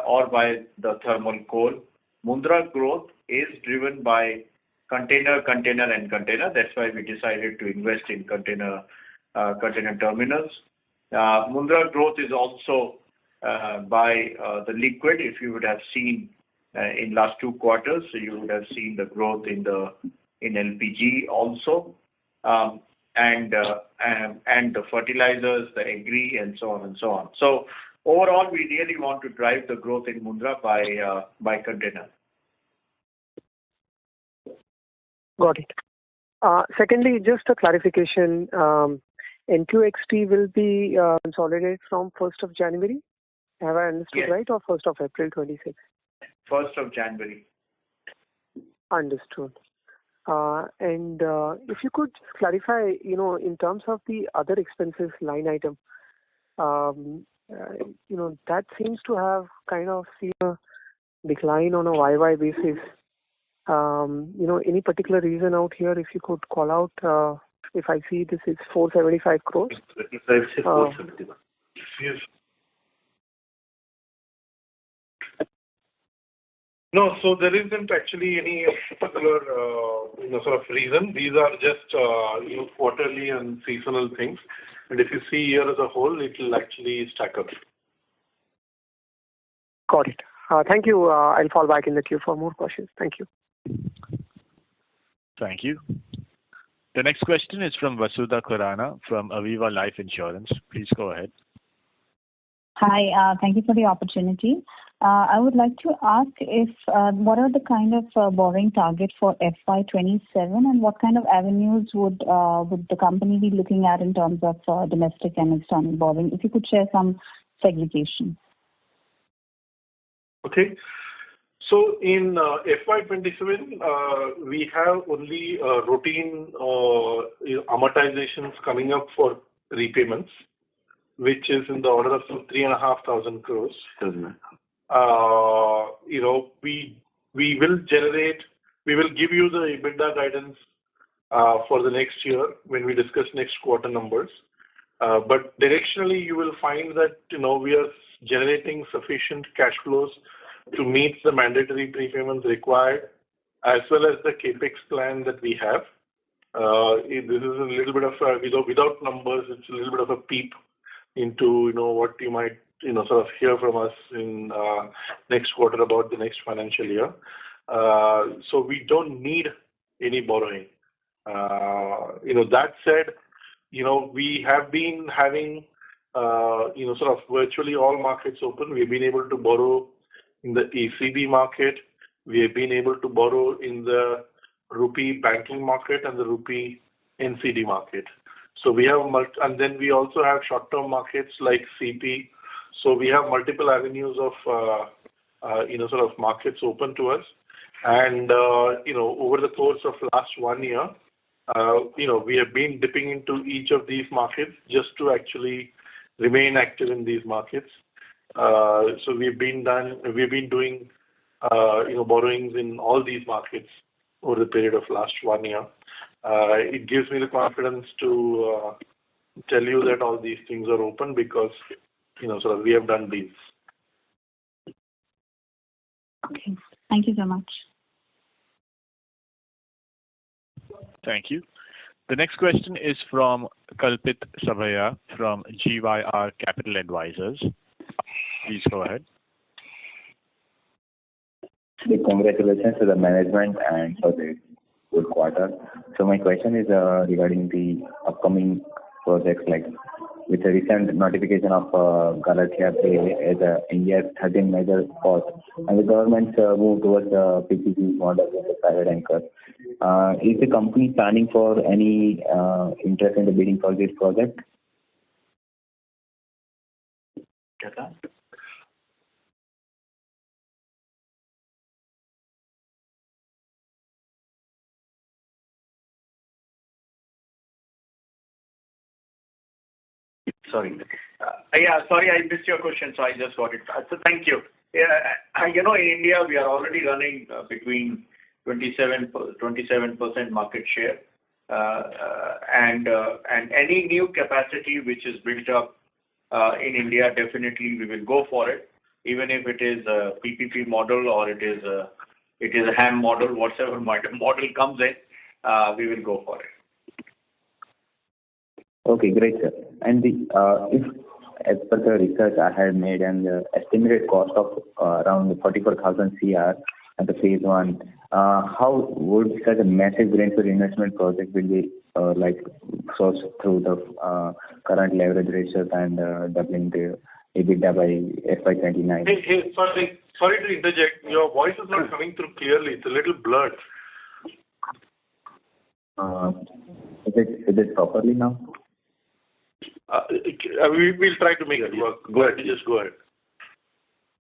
or by the thermal coal. Mundra growth is driven by container. That's why we decided to invest in container terminals. Mundra growth is also by the liquid. If you would have seen in last 2 quarters, so you would have seen the growth in LPG also, and the fertilizers, the agri, and so on and so on. So overall, we really want to drive the growth in Mundra by container. Got it. Secondly, just a clarification. NQXT will be consolidated from 1st of January. Have I understood Yes. right, or 1st of April 26? 1st of January. Understood. And if you could just clarify, in terms of the other expenses line item, that seems to have kind of seen a decline on a YY basis. Any particular reason out here, if you could call out, if I see this is 475 crores? Yes. No, so there isn't actually any particular sort of reason. These are just quarterly and seasonal things. And if you see year as a whole, it will actually stack up. Got it. Thank you. I'll fall back in the queue for more questions. Thank you. Thank you. The next question is from Vasudha Khurana from Aviva Life Insurance. Please go ahead. Hi, thank you for the opportunity. I would like to ask if what are the kind of borrowing target for FY27, and what kind of avenues would the company be looking at in terms of domestic and external borrowing? If you could share some segregation. Okay. So in FY27, we have only routine amortizations coming up for repayments, which is in the order of 3,500 crores. We will give you the EBITDA guidance for the next year when we discuss next quarter numbers. But directionally, you will find that we are generating sufficient cash flows to meet the mandatory prepayments required, as well as the capex plan that we have. This is a little bit of without numbers, it's a little bit of a peep into what you might sort of hear from us in next quarter about the next financial year. So we don't need any borrowing. That said, we have been having sort of virtually all markets open. We've been able to borrow in the ECB market. We have been able to borrow in the rupee banking market and the rupee NCD market. So we have and then we also have short-term markets like CP. So we have multiple avenues of sort of markets open to us. And over the course of last 1 year, we have been dipping into each of these markets just to actually remain active in these markets. So we've been doing borrowings in all these markets over the period of last 1 year. It gives me the confidence to tell you that all these things are open because sort of we have done these. Okay. Thank you so much. Thank you. The next question is from Kalpit Sabhaya from GYR Capital Advisors. Please go ahead. Congratulations to the management and for the good quarter. So my question is regarding the upcoming projects, like with the recent notification of Galathea Bay as India's 13th major port, and the government's move towards the PPP model with the private anchor. Is the company planning for any interest in the bidding for this project? Sorry. Sorry, I missed your question, so I just got it. So thank you. In India, we are already running between 27% market share. And any new capacity which is built up in India, definitely we will go for it. Even if it is a PPP model or it is a HAM model, whatever model comes in, we will go for it. Okay, great, sir. And if, as per the research I had made, and the estimated cost of around 44,000 CR at the phase 1, how would such a massive greenfield investment project will be sourced through the current leverage ratios and doubling the EBITDA by FY29? Hey, sorry to interject. Your voice is not coming through clearly. It's a little blurred. Is it properly now? We'll try to make it work. Go ahead. Just go ahead.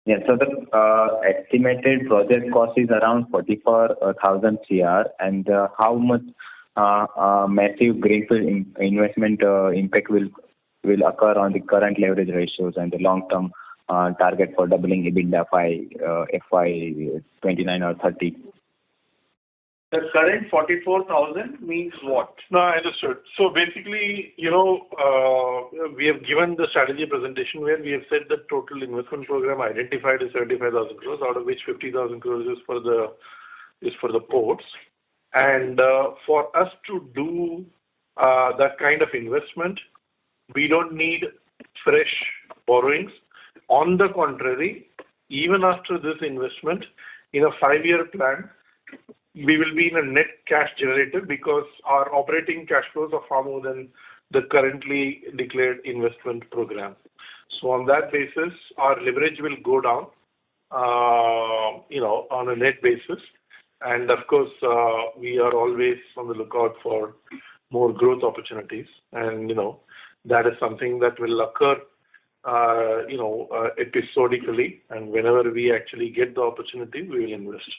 Yeah, so the estimated project cost is around 44,000 CR, and how much massive greenfield investment impact will occur on the current leverage ratios and the long-term target for doubling EBITDA by FY29 or 30? The current 44,000 means what? No, I understood. So basically, we have given the strategy presentation where we have said the total investment program identified is 75,000 crores, out of which 50,000 crores is for the ports. And for us to do that kind of investment, we don't need fresh borrowings. On the contrary, even after this investment, in a 5-year plan, we will be in a net cash generator because our operating cash flows are far more than the currently declared investment program. So on that basis, our leverage will go down, on a net basis. And of course, we are always on the lookout for more growth opportunities. And, that is something that will occur, episodically. And whenever we actually get the opportunity, we will invest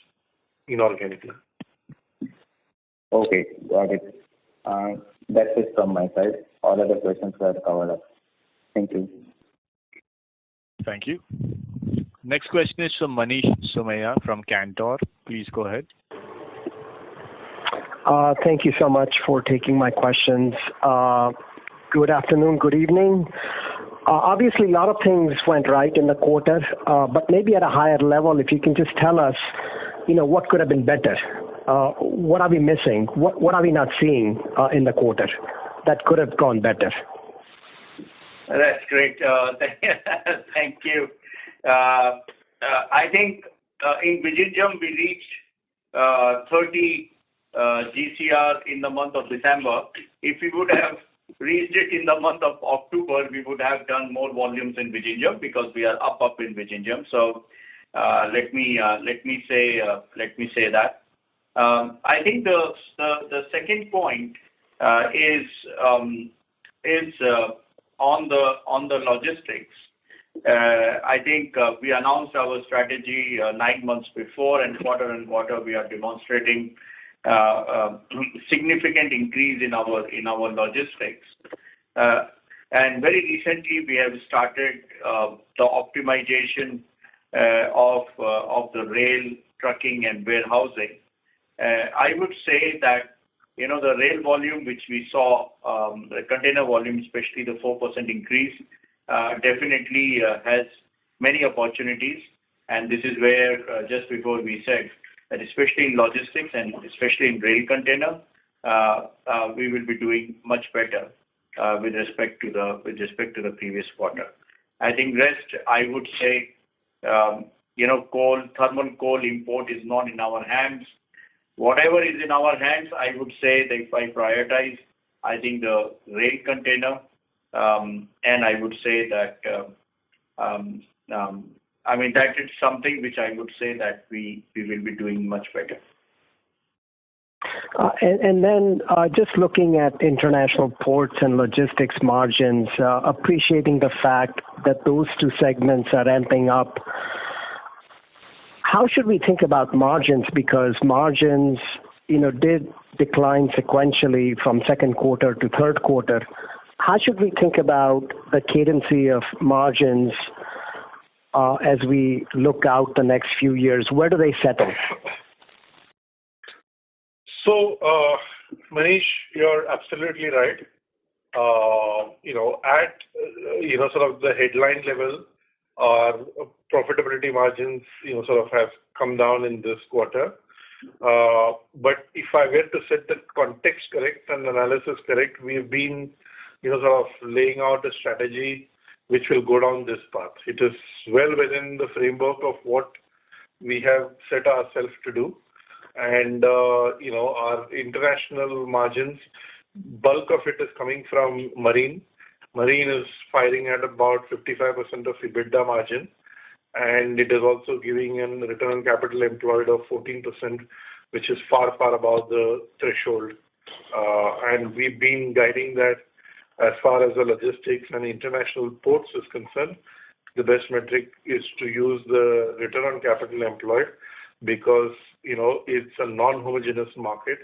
inorganically. Okay, got it. That's it from my side. All other questions were covered up. Thank you. Thank you. Next question is from Manish Somaiya from Cantor. Please go ahead. Thank you so much for taking my questions. Good afternoon, good evening. Obviously, a lot of things went right in the quarter, but maybe at a higher level, if you can just tell us, what could have been better? What are we missing? What are we not seeing in the quarter that could have gone better? That's great. Thank you. I think in Vizhinjam we reached 30 GCR in the month of December. If we would have reached it in the month of October, we would have done more volumes in Vizhinjam because we are up in Vizhinjam. So let me say that. I think the second point is on the logistics. I think we announced our strategy 9 months before, and quarter we are demonstrating significant increase in our logistics. And very recently we have started the optimization of the rail, trucking, and warehousing. I would say that the rail volume which we saw, the container volume, especially the 4% increase, definitely has many opportunities. And this is where just before we said that especially in logistics and especially in rail container, we will be doing much better with respect to the previous quarter. I think rest, I would say, thermal coal import is not in our hands. Whatever is in our hands, I would say that if I prioritize, I think the rail container, and I would say that that is something which I would say that we will be doing much better. And then just looking at international ports and logistics margins, appreciating the fact that those two segments are ramping up, how should we think about margins? Because margins, did decline sequentially from second quarter to third quarter. How should we think about the cadency of margins as we look out the next few years? Where do they settle? So, Manish, you're absolutely right. At sort of the headline level, our profitability margins, sort of have come down in this quarter. But if I were to set the context correct and analysis correct, we've been, sort of laying out a strategy which will go down this path. It is well within the framework of what we have set ourselves to do. And, our international margins, bulk of it is coming from marine. Marine is firing at about 55% of EBITDA margin, and it is also giving a return on capital employed of 14%, which is far, far above the threshold. And we've been guiding that as far as the logistics and international ports is concerned. The best metric is to use the return on capital employed because, it's a non-homogeneous market.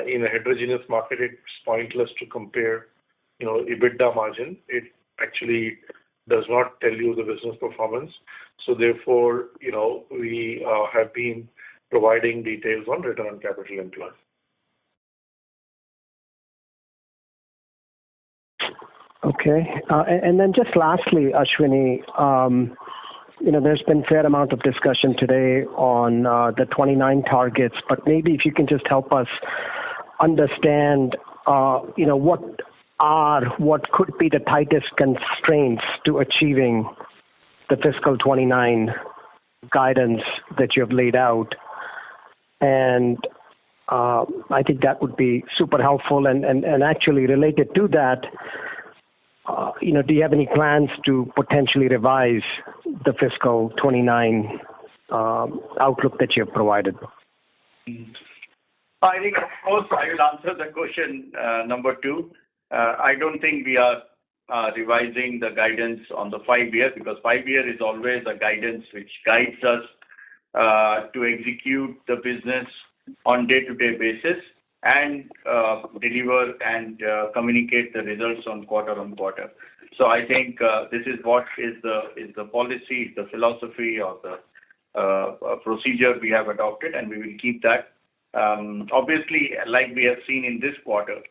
In a heterogeneous market, it's pointless to compare, EBITDA margin. It actually does not tell you the business performance. So therefore, we have been providing details on return on capital employed. Okay. And then just lastly, Ashwini, there's been a fair amount of discussion today on the 29 targets, but maybe if you can just help us understand, what could be the tightest constraints to achieving the fiscal 29 guidance that you have laid out. And I think that would be super helpful. And actually related to that, do you have any plans to potentially revise the fiscal 29 outlook that you have provided? I think, of course, I will answer the question number two. I don't think we are revising the guidance on the 5 year because 5 year is always a guidance which guides us to execute the business on day-to-day basis and deliver and communicate the results on quarter. So I think this is what is the policy, the philosophy, or the procedure we have adopted, and we will keep that. Obviously, like we have seen in this quarter,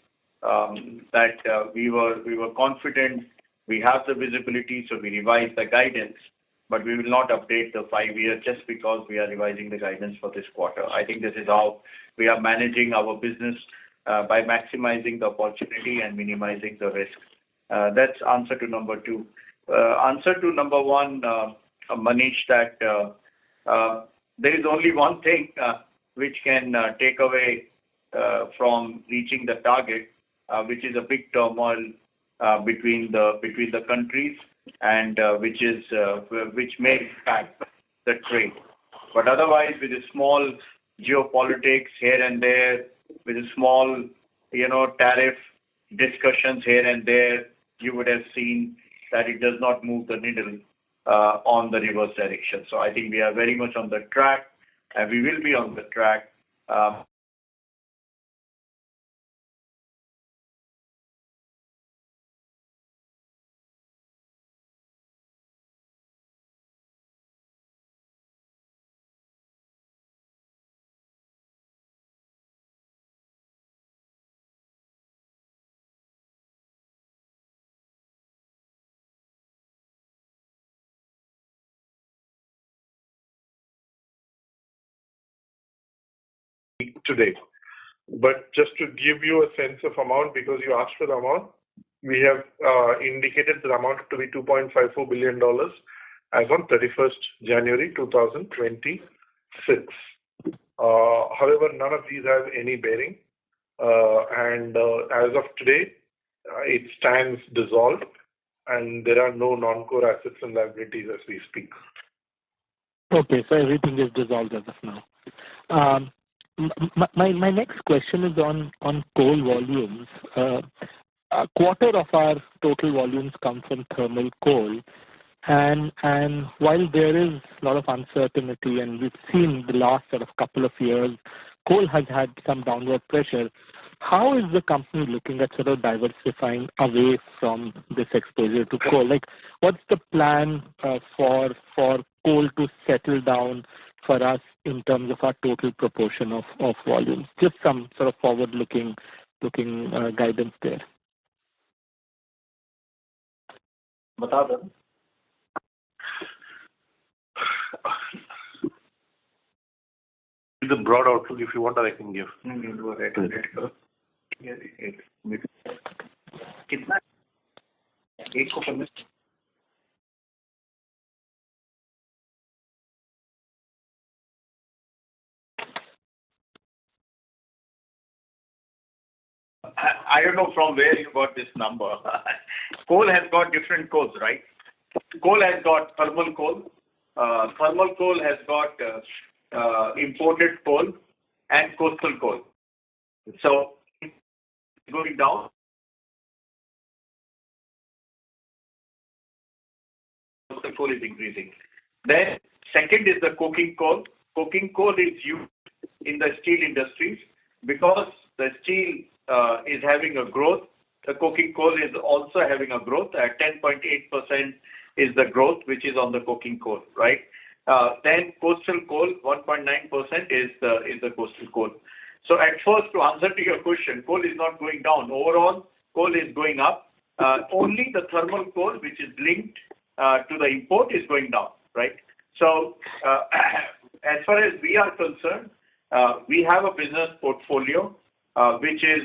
that we were confident, we have the visibility, so we revised the guidance, but we will not update the 5 year just because we are revising the guidance for this quarter. I think this is how we are managing our business by maximizing the opportunity and minimizing the risk. That's answer to number two. Answer to number one, Manish, that there is only one thing which can take away from reaching the target, which is a big turmoil between the countries, and which may impact the trade. But otherwise, with a small geopolitics here and there, with a small, tariff discussions here and there, you would have seen that it does not move the needle on the reverse direction. So I think we are very much on the track, and we will be on the track. Today. But just to give you a sense of amount, because you asked for the amount, we have indicated the amount to be $2.54 billion as on 31st January 2026. However, none of these have any bearing. And as of today, it stands dissolved, and there are no non-core assets and liabilities as we speak. Okay, so everything is dissolved as of now. My next question is on coal volumes. A quarter of our total volumes come from thermal coal, and while there is a lot of uncertainty, and we've seen the last sort of couple of years, coal has had some downward pressure. How is the company looking at sort of diversifying away from this exposure to coal? Like, what's the plan for coal to settle down for us in terms of our total proportion of volumes? Just some sort of forward-looking guidance there. The broad outlook, if you want, I can give. I don't know from where you got this number. Coal has got different coals, right? Coal has got thermal coal. Thermal coal has got imported coal and coastal coal. So going down. Coastal coal is increasing. Then second is the coking coal. Coking coal is used in the steel industries because the steel is having a growth. The coking coal is also having a growth. At 10.8% is the growth which is on the coking coal, right? Then coastal coal, 1.9% is the coastal coal. So at first, to answer to your question, coal is not going down. Overall, coal is going up. Only the thermal coal, which is linked to the import, is going down, right? So as far as we are concerned, we have a business portfolio which is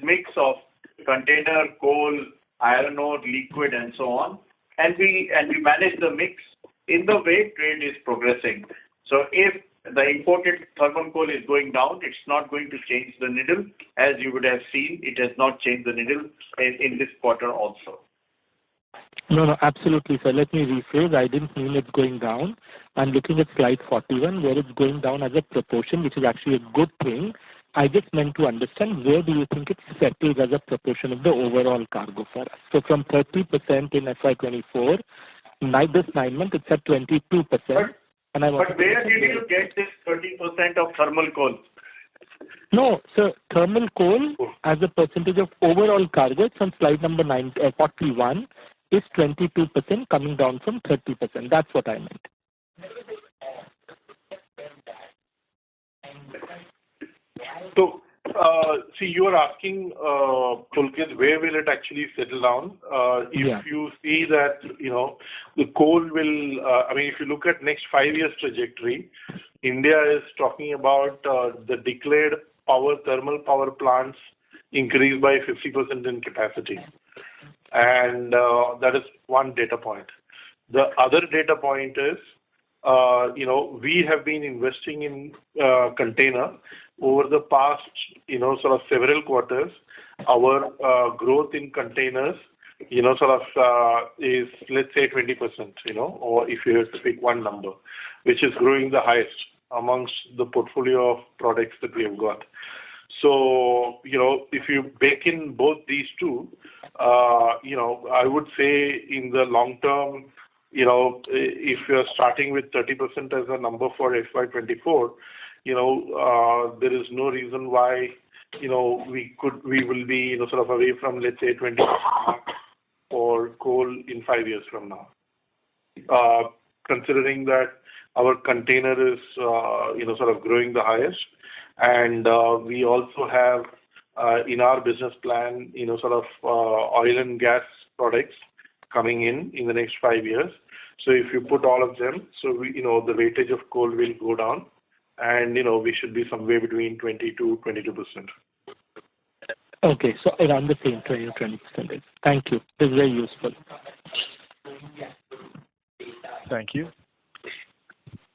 mix of container, coal, iron ore, liquid, and so on, and we manage the mix in the way trade is progressing. So if the imported thermal coal is going down, it's not going to change the needle. As you would have seen, it has not changed the needle in this quarter also. No, absolutely, sir. Let me rephrase. I didn't mean it's going down. I'm looking at slide 41, where it's going down as a proportion, which is actually a good thing. I just meant to understand, where do you think it settles as a proportion of the overall cargo for us? So from 30% in FY24, this 9 months, it's at 22%. But where did you get this 30% of thermal coal? No, sir, thermal coal as a percentage of overall cargo, it's on slide number 41, is 22% coming down from 30%. That's what I meant. So, see, you are asking, Pulkit, where will it actually settle down? If you see that, the coal will, if you look at next 5 years trajectory, India is talking about the declared thermal power plants increase by 50% in capacity. And that is one data point. The other data point is, we have been investing in container over the past, sort of several quarters. Our growth in containers, is, let's say, 20%, or if you have to pick one number, which is growing the highest amongst the portfolio of products that we have got. So, if you bake in both these two, I would say in the long term, if you're starting with 30% as a number for FY24, there is no reason why, we will be, sort of away from, let's say, 20% for coal in 5 years from now. Considering that our container is, sort of growing the highest, and we also have in our business plan, sort of oil and gas products coming in the next 5 years. So if you put all of them, so we, the weightage of coal will go down, and we should be somewhere between 20 to 22%. Okay, so around the same 20%. Thank you. This is very useful. Thank you.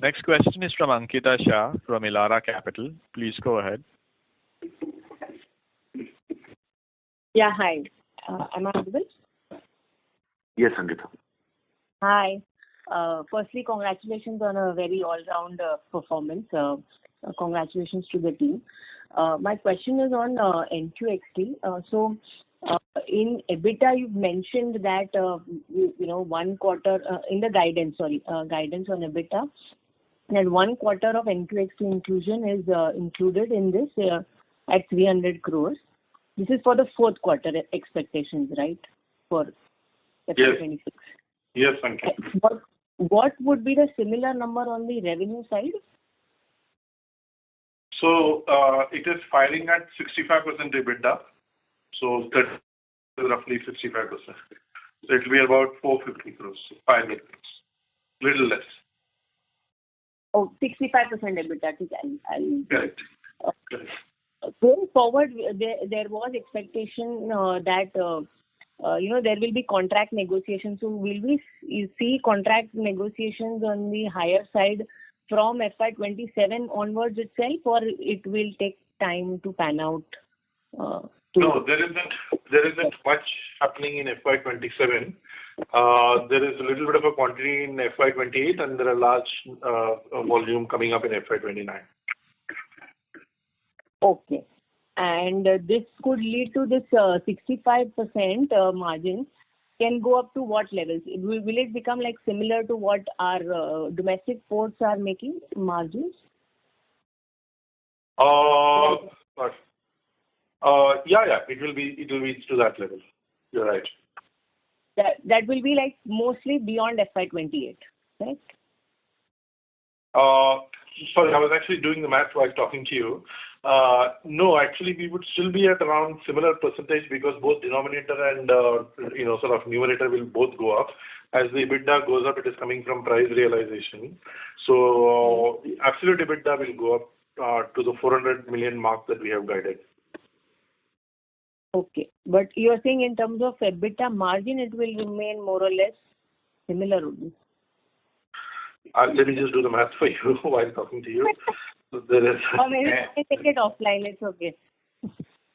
Next question is from Ankita Shah from Elara Capital. Please go ahead. Yeah, hi. Am I audible? Yes, Ankita. Hi. Firstly, congratulations on a very all-round performance. Congratulations to the team. My question is on NQXT. In EBITDA, you've mentioned that, 1 quarter in the guidance on EBITDA, that 1 quarter of NQXT inclusion is included in this at 300 crores. This is for the fourth quarter expectations, right? For FY26. Yes, Ankita. What would be the similar number on the revenue side? So it is filing at 65% EBITDA. So that is roughly 65%. So it will be about 450 crores, 500 crores. Little less. Oh, 65% EBITDA. Correct. Going forward, there was expectation that there will be contract negotiations. So will we see contract negotiations on the higher side from FY27 onwards itself, or it will take time to pan out? No, there isn't much happening in FY27. There is a little bit of a quantity in FY28, and there are large volume coming up in FY29. Okay. And this could lead to this 65% margins can go up to what levels? Will it become like similar to what our domestic ports are making margins? Yeah. It will be to that level. You're right. That will be like mostly beyond FY28, right? Sorry, I was actually doing the math while talking to you. No, actually, we would still be at around similar percentage because both denominator and sort of numerator will both go up. As the EBITDA goes up, it is coming from price realization. So absolute EBITDA will go up to the 400 million mark that we have guided. Okay, but you are saying in terms of EBITDA margin, it will remain more or less similar only. Let me just do the math for you while talking to you. So there is. Or maybe I take it offline. It's okay.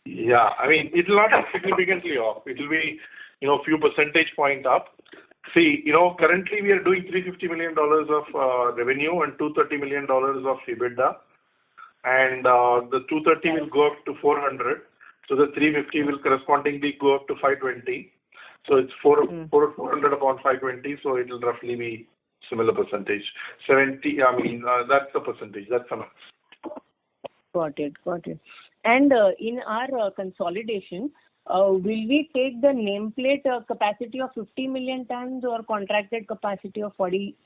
Yeah, I mean, it will not be significantly off. It will be, few percentage point up. See, currently we are doing $350 million of revenue and $230 million of EBITDA, and the 230 will go up to 400. So the 350 will correspondingly go up to 520. So it's 400 upon 520. So it will roughly be similar percentage. 70. I mean, that's the percentage. That's the max. Got it. And in our consolidation, will we take the nameplate capacity of 50 million tons or contracted capacity of 40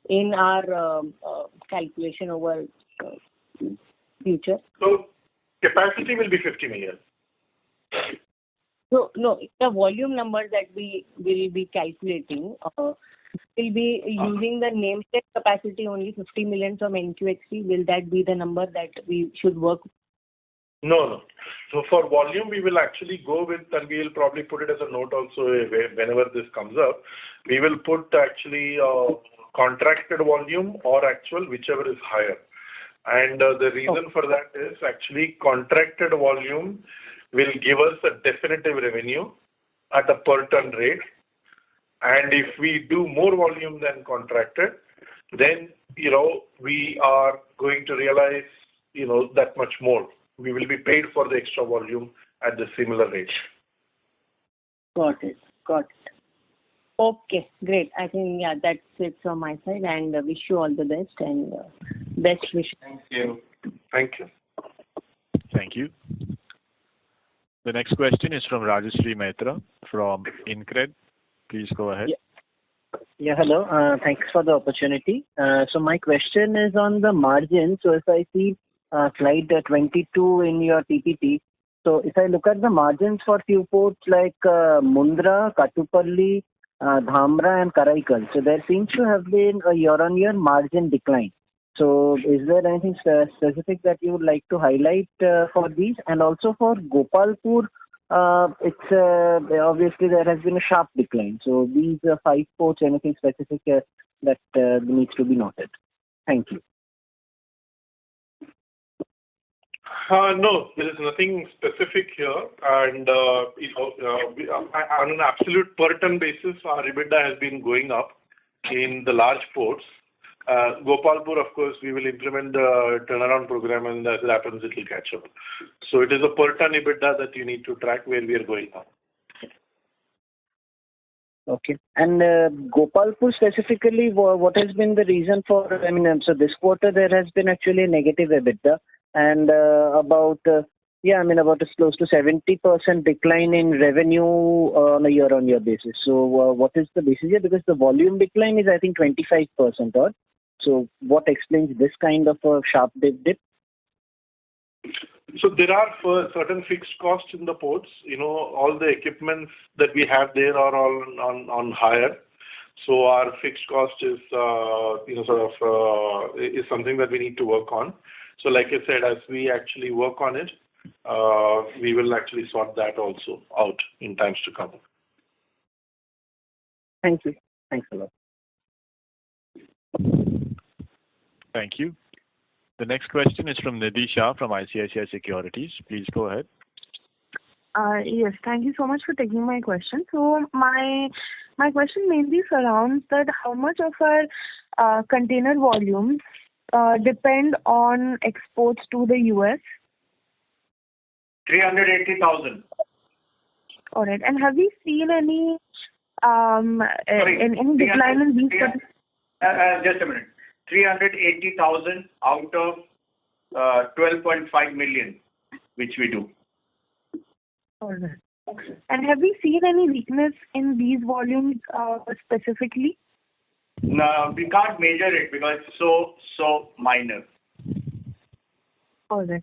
in our calculation over future? So capacity will be 50 million. So no, the volume numbers that we will be calculating will be using the nameplate capacity only 50 million from NQXT. Will that be the number that we should work with? No. So for volume, we will actually go with, and we will probably put it as a note also whenever this comes up. We will put actually contracted volume or actual, whichever is higher. And the reason for that is actually contracted volume will give us a definitive revenue at a per ton rate. And if we do more volume than contracted, then, we are going to realize, that much more. We will be paid for the extra volume at the similar rate. Got it. Okay, great. I think, that's it from my side, and wish you all the best and best wishes. Thank you. Thank you. The next question is from Rajashree Maitra from InCred. Please go ahead. Yeah, hello. Thanks for the opportunity. So my question is on the margin. So if I see slide 22 in your PPT, so if I look at the margins for few ports like Mundra, Kattupalli, Dhamra and Karaikal, so there seems to have been a year-on-year margin decline. So is there anything specific that you would like to highlight for these? And also for Gopalpur, it's obviously there has been a sharp decline. So these 5 ports, anything specific that needs to be noted? Thank you. No, there is nothing specific here. And, on an absolute per ton basis, our EBITDA has been going up in the large ports. Gopalpur, of course, we will implement the turnaround program, and as it happens, it will catch up. So it is a per ton EBITDA that you need to track where we are going now. Okay. And Gopalpur specifically, what has been the reason for, so this quarter there has been actually a negative EBITDA and about a close to 70% decline in revenue on a year-on-year basis. So what is the basis here? Because the volume decline is, I think, 25% odd. So what explains this kind of a sharp dip? So there are certain fixed costs in the ports. All the equipments that we have there are all on hire. So our fixed cost is, is something that we need to work on. So like I said, as we actually work on it, we will actually sort that also out in times to come. Thank you. Thanks a lot. Thank you. The next question is from Nidhi Shah from ICICI Securities. Please go ahead. Yes, thank you so much for taking my question. So my question mainly surrounds that how much of our container volumes depend on exports to the US? 380,000. All right. And have we seen any any decline in these? Just a minute. 380,000 out of 12.5 million, which we do. All right. And have we seen any weakness in these volumes specifically? No, we can't measure it because it's so minor. All right.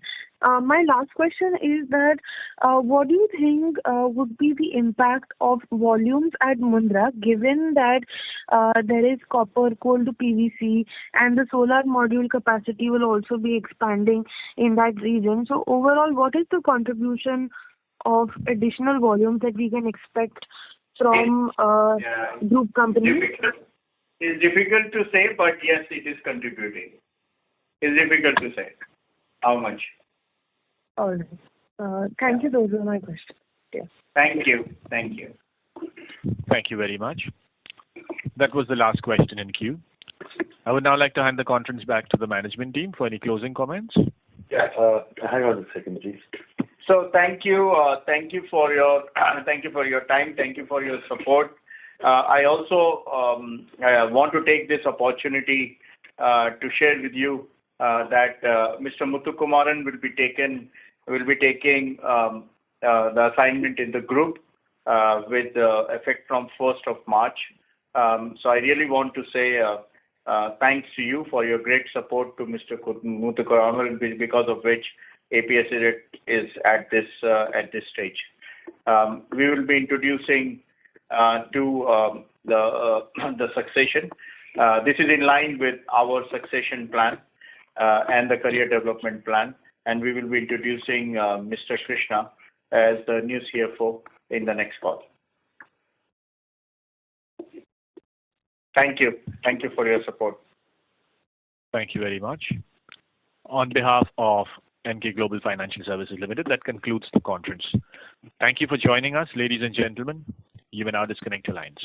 My last question is that what do you think would be the impact of volumes at Mundra, given that there is copper, coal to PVC, and the solar module capacity will also be expanding in that region? So overall, what is the contribution of additional volumes that we can expect from group companies? It's difficult to say, but yes, it is contributing. It's difficult to say how much. All right. Thank you. Those were my questions. Yeah. Thank you. Thank you. Thank you very much. That was the last question in queue. I would now like to hand the conference back to the management team for any closing comments. Yeah. Hang on a second, please. So thank you. Thank you for your time. Thank you for your support. I also want to take this opportunity to share with you that Mr. Muthukumaran will be taking the assignment in the group with effect from 1st of March. So I really want to say thanks to you for your great support to Mr. Muthukumaran, because of which APS is at this stage. We will be introducing to the succession. This is in line with our succession plan and the career development plan, and we will be introducing Mr. Krishna as the new CFO in the next call. Thank you. Thank you for your support. Thank you very much. On behalf of Emkay Global Financial Services Limited, that concludes the conference. Thank you for joining us, ladies and gentlemen. You may now disconnect your lines.